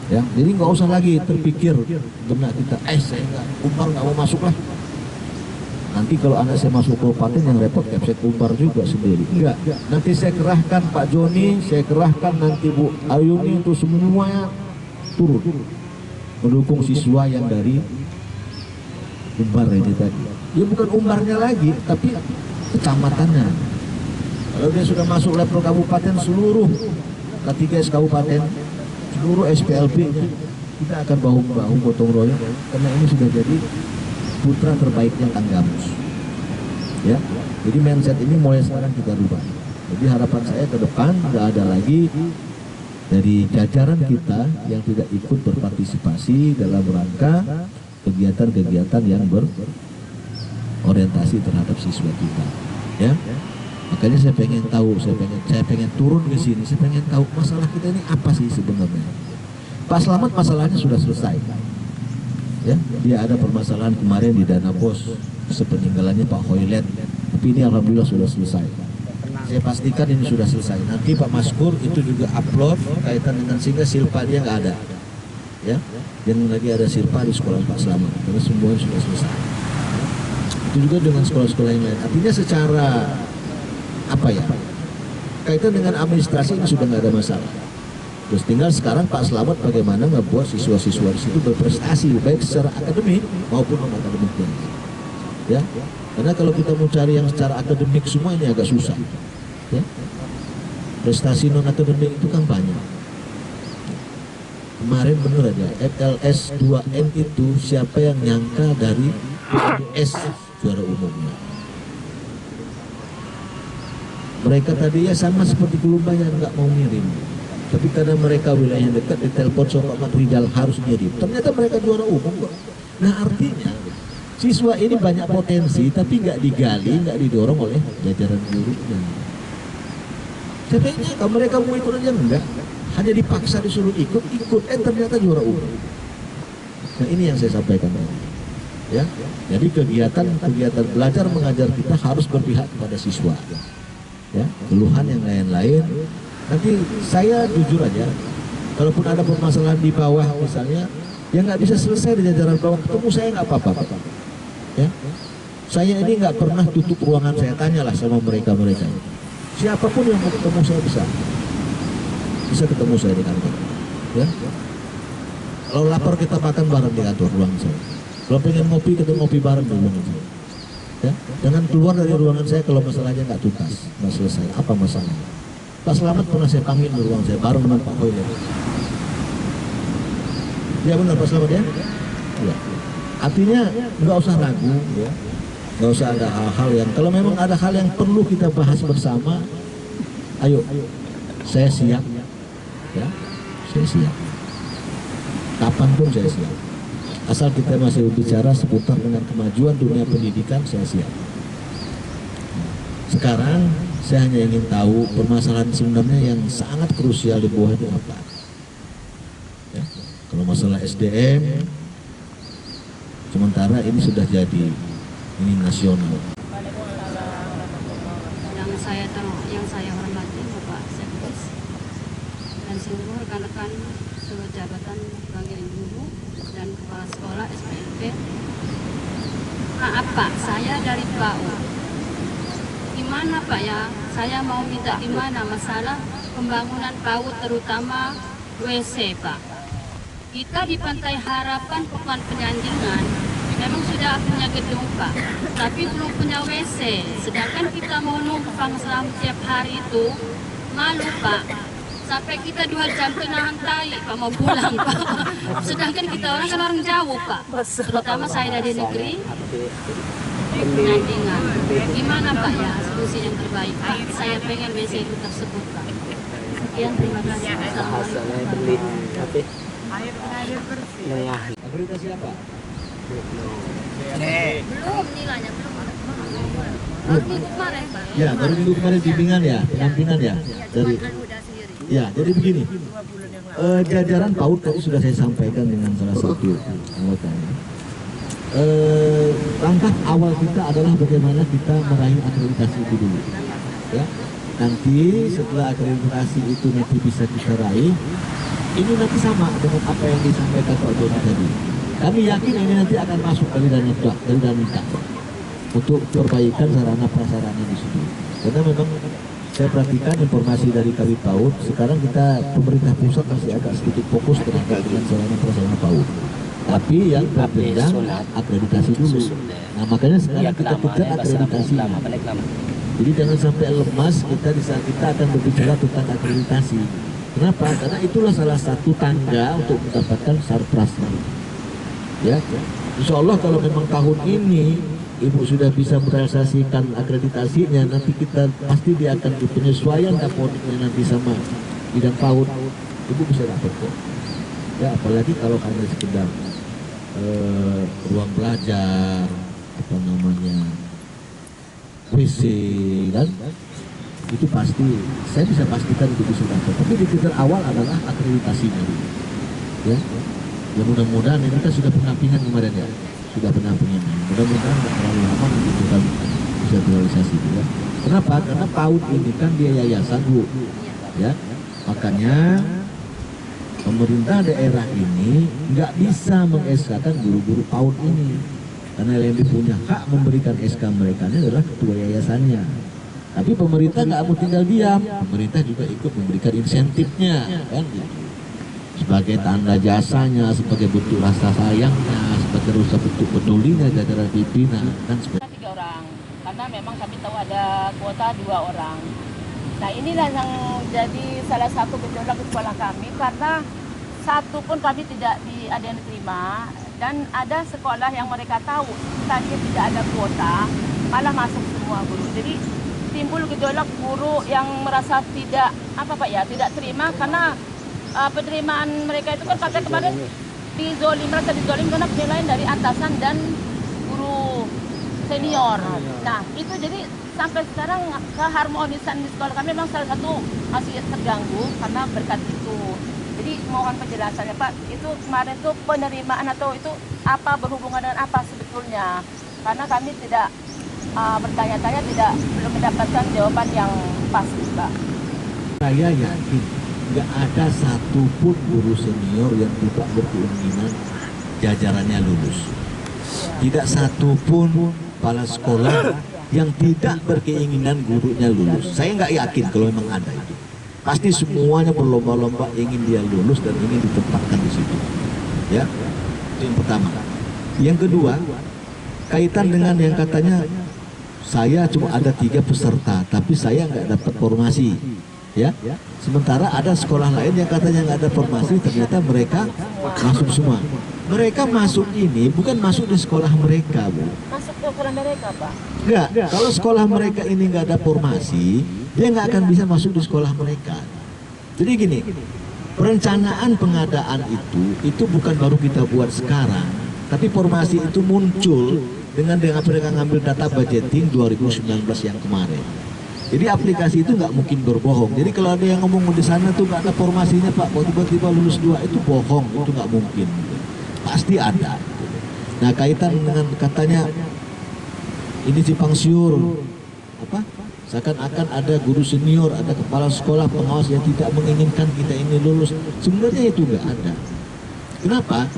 Ya, jadi nggak usah lagi terpikir benak kita, saya nggak mau masuk lah. Nanti kalau anak saya masuk kabupaten yang repot Kepsek Umpar juga sendiri. Enggak, nanti saya kerahkan Pak Joni, saya kerahkan nanti Bu Ayuni itu semuanya turun mendukung siswa yang dari Umbar ini tadi. Ya bukan Umbarnya lagi, tapi kecamatannya. Kalau dia sudah masuk level kabupaten, seluruh K3S kabupaten, seluruh SPLP-nya kita akan bahu-bahu gotong royong karena ini sudah jadi putra terbaiknya Tanggamus. Ya, jadi mindset ini mulai sekarang kita rubah. Jadi harapan saya ke depan nggak ada lagi dari jajaran kita yang tidak ikut berpartisipasi dalam rangka kegiatan-kegiatan yang berorientasi terhadap siswa kita. Ya, makanya saya pengen tahu, saya pengen turun ke sini, saya pengen tahu masalah kita ini apa sih sebenarnya. Pak Slamet masalahnya sudah selesai. Ya, dia ada permasalahan kemarin di Dana Pos sepeninggalannya Pak Hoilet, tapi ini alhamdulillah sudah selesai. Saya pastikan ini sudah selesai. Nanti Pak Maskur itu juga upload kaitan dengan sehingga silpa dia nggak ada. Ya, dan lagi ada silpa di sekolah Pak Slamet karena semuanya sudah selesai. Itu juga dengan sekolah-sekolah yang lain. Artinya secara apa ya? Kaitan dengan administrasi ini sudah nggak ada masalah. Terus tinggal sekarang Pak Slamet bagaimana ngebuat siswa-siswa di situ berprestasi baik secara akademik maupun non akademik. ya. Karena kalau kita mau cari yang secara akademik semua ini agak susah, ya. Prestasi non akademik itu kan banyak. Kemarin bener aja FLS 2N itu siapa yang nyangka dari PNS juara umumnya. Mereka tadinya sama seperti Kelumba yang nggak mau ngirim, tapi karena mereka wilayahnya dekat, ditelepon sama Pak Rizal harus ngirim. Ternyata mereka juara umum kok. Nah artinya siswa ini banyak potensi, tapi nggak digali, nggak didorong oleh jajaran gurunya. Sebenarnya kalau mereka mau ikut aja enggak, hanya dipaksa disuruh ikut, ternyata juara umum. Nah ini yang saya sampaikan tadi. Ya, jadi kegiatan belajar mengajar kita harus berpihak kepada siswa. Ya, keluhan yang lain-lain. Nanti saya jujur aja, kalaupun ada permasalahan di bawah misalnya, yang nggak bisa selesai di jajaran bawah, ketemu saya nggak apa-apa. Ya, saya ini nggak pernah tutup ruangan saya, tanyalah sama mereka. Siapapun yang mau ketemu saya bisa ketemu saya di kantor. Ya, kalau lapar kita makan bareng di kantor ruangan saya. Kalau pengen ngopi kita ngopi bareng di ruangan saya. Ya, jangan keluar dari ruangan saya kalau masalahnya nggak tuntas, nggak selesai. Apa masalahnya? Pak Selamat pernah saya panggil di ruang saya bareng dengan Pak Hoyle. Ya benar Pak Selamat ya? Ya. Artinya nggak usah ragu ya, nggak usah ada hal-hal yang kalau memang ada hal yang perlu kita bahas bersama, ayo, saya siap, ya, saya siap. Kapanpun saya siap. Asal kita masih berbicara seputar dengan kemajuan dunia pendidikan, saya siap. Sekarang saya hanya ingin tahu permasalahan sebenarnya yang sangat krusial di bawah itu apa. Ya, kalau masalah SDM, sementara ini sudah jadi ini nasional. Yang saya hormati Bapak Sekdes dan seluruh rekan-rekan sejabatan pemanggilan guru dan kepala sekolah SPMP. Maaf Pak, saya dari PAUD. Gimana Pak ya? Saya mau minta gimana masalah pembangunan PAUD terutama WC Pak. Kita di Pantai Harapan Pekuan Penyanjingan memang sudah punya gedung Pak, tapi belum punya WC. Sedangkan kita mau numpang selama tiap hari itu malu Pak. Sampai kita 2 jam kenahan tai Pak mau pulang Pak. Sedangkan kita orang kan orang jauh Pak. Terutama saya dari negeri Penyanjingan. Gimana Pak ya solusi yang terbaik Pak? Saya pengen WC itu tersebut Pak. Sekian, terima kasih. Assalamualaikum. Akreditasi siapa? Belum nilainya belum. Baru minggu kemarin Pak. Ya, baru minggu kemarin bimbingan ya, pendampingan ya dari. Ya, jadi begini. Jajaran PAUD tadi sudah saya sampaikan dengan salah satu anggotanya. Langkah awal kita adalah bagaimana kita meraih akreditasi itu dulu. Ya, nanti setelah akreditasi itu nanti bisa kita raih, ini nanti sama dengan apa yang disampaikan Pak Joni tadi. Kami yakin ini nanti akan masuk dari dana untuk perbaikan sarana prasarana di situ. Karena memang saya perhatikan informasi dari Kabit PAUD, sekarang kita pemerintah pusat masih agak sedikit fokus terhadap dengan sarana prasarana PAUD. Tapi yang berbeda akreditasi dulu. Nah makanya sekarang kita kejar akreditasi. Jadi jangan sampai lemas kita di saat kita akan berbicara tentang akreditasi. Kenapa? Karena itulah salah satu tangga untuk mendapatkan sarpras. Ya, insya Allah kalau memang tahun ini Ibu sudah bisa merealisasikan akreditasinya, nanti kita pasti dia akan di penyesuaian kapodiknya nanti sama bidang PAUD, Ibu bisa dapat kok. Ya, apalagi kalau hanya sekedar ruang belajar, apa namanya, WC, kan? Itu pasti, saya bisa pastikan itu bisa dapat. Tapi di titik awal adalah akreditasinya, ya. Ya mudah-mudahan ini kan sudah pendampingan kemarin ya. Sudah pendampingan. Mudah-mudahan tidak terlalu lama nanti kita bisa realisasi ya. Kenapa? Karena PAUD ini kan dia yayasan Bu, ya. Makanya pemerintah daerah ini nggak bisa meng-SK-kan guru-guru PAUD ini, karena yang punya hak memberikan SK mereka ini adalah ketua yayasannya. Tapi pemerintah nggak mau tinggal diam, pemerintah juga ikut memberikan insentifnya, kan? Sebagai tanda jasanya, sebagai bentuk rasa sayangnya, sebagai agar usah bentuk pedulinya jajaran pimpinan kan seperti 3 orang, karena memang kami tahu ada kuota 2 orang. Nah inilah yang jadi salah satu gejolak di sekolah kami, karena satu pun kami tidak ada yang diterima, dan ada sekolah yang mereka tahu tadi tidak ada kuota, malah masuk semua guru. Jadi timbul gejolak guru yang merasa tidak tidak terima, karena penerimaan mereka itu kan kata kemarin merasa dizolim karena penilaian dari atasan dan guru senior. Nah itu jadi sampai sekarang keharmonisan di sekolah kami memang salah satu masih terganggu karena berkat itu. Jadi mohon penjelasannya Pak, itu kemarin itu penerimaan atau itu apa, berhubungan dengan apa sebetulnya? Karena kami tidak bertanya-tanya, belum mendapatkan jawaban yang pasti Pak. saya yakin nggak ada satupun guru senior yang tidak berkeinginan jajarannya lulus. Tidak satupun kepala sekolah yang tidak berkeinginan gurunya lulus. Saya nggak yakin kalau memang ada itu. Pasti semuanya berlomba-lomba ingin dia lulus dan ingin ditempatkan di situ. Ya, itu yang pertama. Yang kedua, kaitan dengan yang katanya saya cuma ada 3 peserta, tapi saya nggak dapat formasi. Ya, sementara ada sekolah lain yang katanya nggak ada formasi, ternyata mereka masuk semua. Mereka masuk ini bukan masuk di sekolah mereka, Bu. Masuk ke sekolah mereka Pak? Enggak, kalau sekolah mereka ini nggak ada formasi, dia nggak akan bisa masuk di sekolah mereka. Jadi gini, perencanaan pengadaan itu bukan baru kita buat sekarang, tapi formasi itu muncul dengan mereka ngambil data budgeting 2019 yang kemarin. Jadi aplikasi itu nggak mungkin berbohong. Jadi kalau ada yang ngomong di sana tuh nggak ada formasinya Pak, tiba-tiba lulus 2, itu bohong, itu nggak mungkin. Pasti ada. Nah kaitan dengan katanya ini simpang siur, seakan-akan ada guru senior, ada kepala sekolah pengawas yang tidak menginginkan kita ini lulus. Sebenarnya itu nggak ada. Kenapa?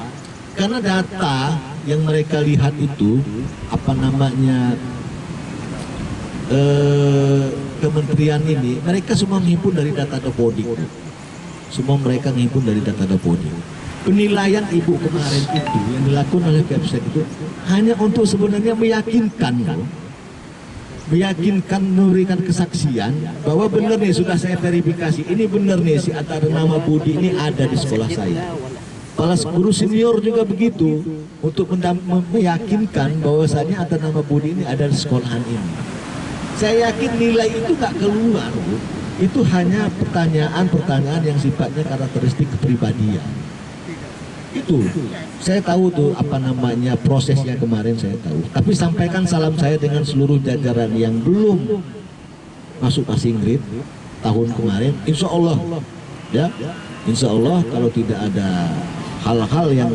Karena data yang mereka lihat itu kementerian ini, mereka semua menghimpun dari data Dapodik. Semua mereka menghimpun dari data Dapodik. Penilaian ibu kemarin itu yang dilakukan oleh website itu hanya untuk sebenarnya meyakinkan, memberikan kesaksian bahwa benar nih, sudah saya verifikasi, ini benar nih si atas nama Budi ini ada di sekolah saya. Kepala guru senior juga begitu, untuk meyakinkan bahwasanya atas nama Budi ini ada di sekolahan ini. Saya yakin nilai itu nggak keluar, Bu. Itu hanya pertanyaan-pertanyaan yang sifatnya karakteristik kepribadian. Itu saya tahu tuh prosesnya kemarin saya tahu. Tapi sampaikan salam saya dengan seluruh jajaran yang belum masuk passing grade tahun kemarin. Insya Allah, ya, insya Allah kalau tidak ada hal-hal yang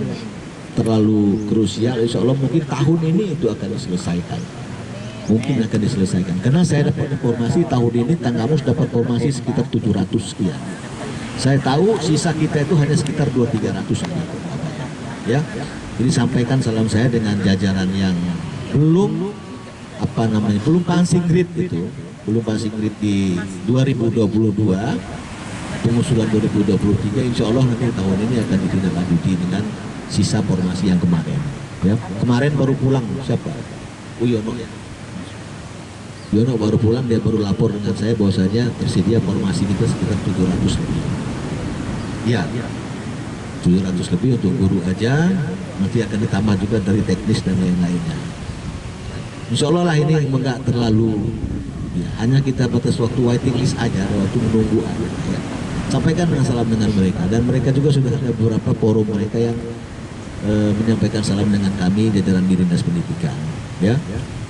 terlalu krusial, insya Allah mungkin tahun ini itu akan diselesaikan. Mungkin akan diselesaikan. Karena saya dapat informasi tahun ini Tanggamus dapat formasi sekitar 700 sekian. Saya tahu sisa kita itu hanya sekitar 200-300 ya. Jadi sampaikan salam saya dengan jajaran yang belum belum passing grade itu, belum passing grade di 2022, pengusulan 2023, insya Allah nanti tahun ini akan ditindaklanjuti dengan sisa formasi yang kemarin. Ya, kemarin baru pulang siapa? Uyono ya. Yono baru pulang, dia baru lapor dengan saya bahwasanya tersedia formasi kita sekitar 700 lebih. Ya, 700 lebih untuk guru aja, nanti akan ditambah juga dari teknis dan yang lainnya. Insya Allah lah ini enggak terlalu, ya, hanya kita batas waktu waiting list aja, waktu menunggu aja. Ya. Sampaikan dengan salam dengan mereka, dan mereka juga sudah ada beberapa forum mereka yang menyampaikan salam dengan kami jajaran di Dinas Pendidikan. Ya.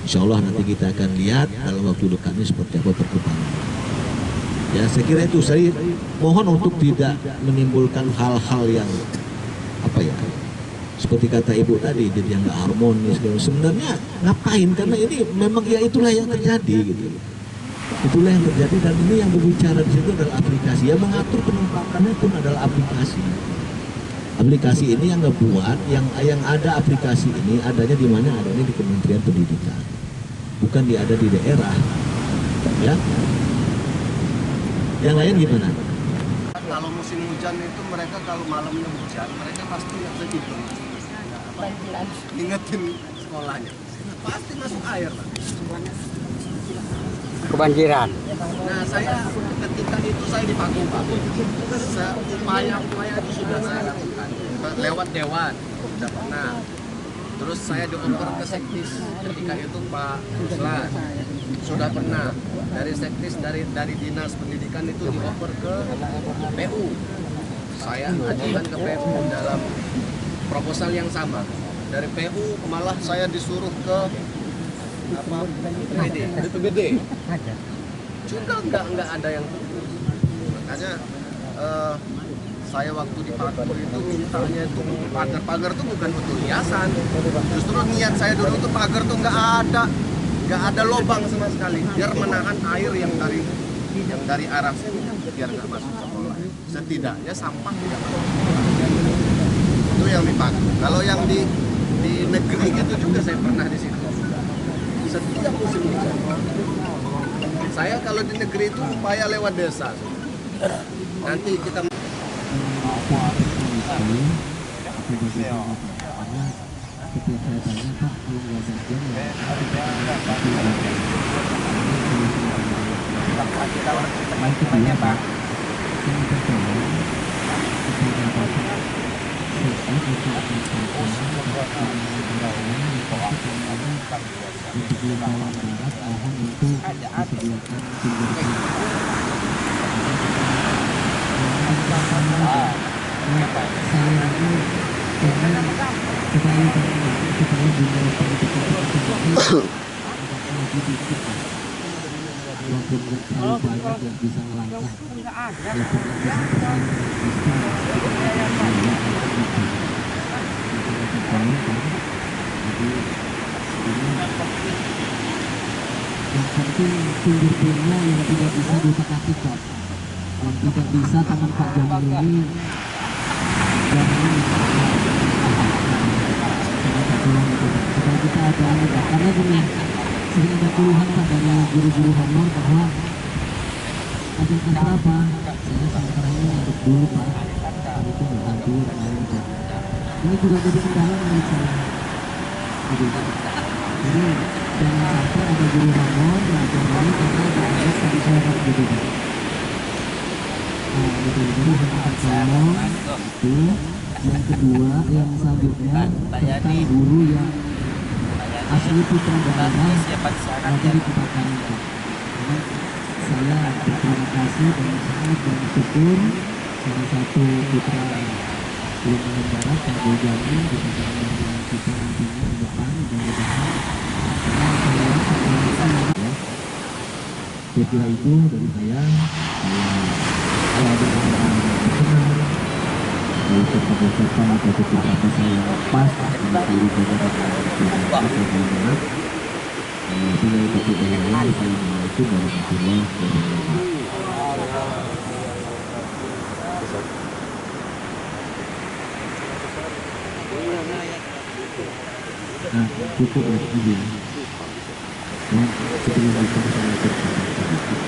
Insya Allah nanti kita akan lihat dalam waktu dekat ini seperti apa perkembangan. Ya, saya kira itu. Saya mohon untuk tidak menimbulkan hal-hal yang seperti kata ibu tadi, jadi yang nggak harmonis. Sebenarnya ngapain? Karena ini memang ya itulah yang terjadi gitu. Itulah yang terjadi, dan ini yang berbicara di situ adalah aplikasi. Yang mengatur penempatannya pun adalah aplikasi. Aplikasi ini yang ngebuat, yang ada aplikasi ini adanya di mana? Adanya di Kementerian Pendidikan, bukan ada di daerah. Ya. Yang lain gimana? Kalau musim hujan itu mereka kalau malamnya hujan, mereka pasti nggak bisa tidur. kebanjiran. Ingetin sekolahnya. Pasti masuk air, Pak. Kebanjiran. Nah, saya ketika itu saya dipaku, Pak. Upaya itu sudah saya lakukan. Lewat dewan, sudah pernah. Terus saya dioper ke sektis ketika itu Pak Ruslan. Sudah pernah. Dari sektis, dari dinas pendidikan itu dioper ke PU. Saya ajukan ke PU dalam proposal yang sama. Dari PU malah saya disuruh ke BPBD. Juga nggak ada yang tunggu. Makanya saya waktu di Pakur itu mintanya itu pagar itu bukan untuk hiasan. Justru niat saya dulu itu pagar tuh nggak ada lubang sama sekali, biar menahan air yang dari arah sini, biar nggak masuk ke sekolah. Setidaknya sampah tidak masuk ke sekolah. Itu yang dipakai. Kalau yang di negeri itu juga saya pernah di situ. Setiap musim hujan. Saya kalau di negeri itu upaya lewat desa. Nanti kita yang penting sumber-sumbernya yang tidak bisa diutak-atik, yang tidak bisa teman Pak Jamal ini supaya kita ada karena gini, sering ada keluhan Pak dari guru-guru honor bahwa ada kenapa saya sementara ini ngaduk dulu Pak, itu nggak hadir, ini juga jadi kendala menurut saya. Jadi jangan sampai ada guru honor yang ini karena dianggap tadi saya harus gitu Pak. Nah itu jadi saya tolong itu. Yang kedua, yang selanjutnya tentang guru yang asli putra daerah dari Kepakaran Pak. Saya berterima kasih dan sangat bersyukur salah satu putra Kalimantan Barat Pak Bojani bisa bergabung dengan kita nantinya ke depan mudah-mudahan. Saya kira itu dari saya ada berkenan ucapan atau kata saya yang pas dari saudara Assalamualaikum warahmatullahi wabarakatuh. Nah, cukup ya, izin. Dan sebelum itu saya berkata saya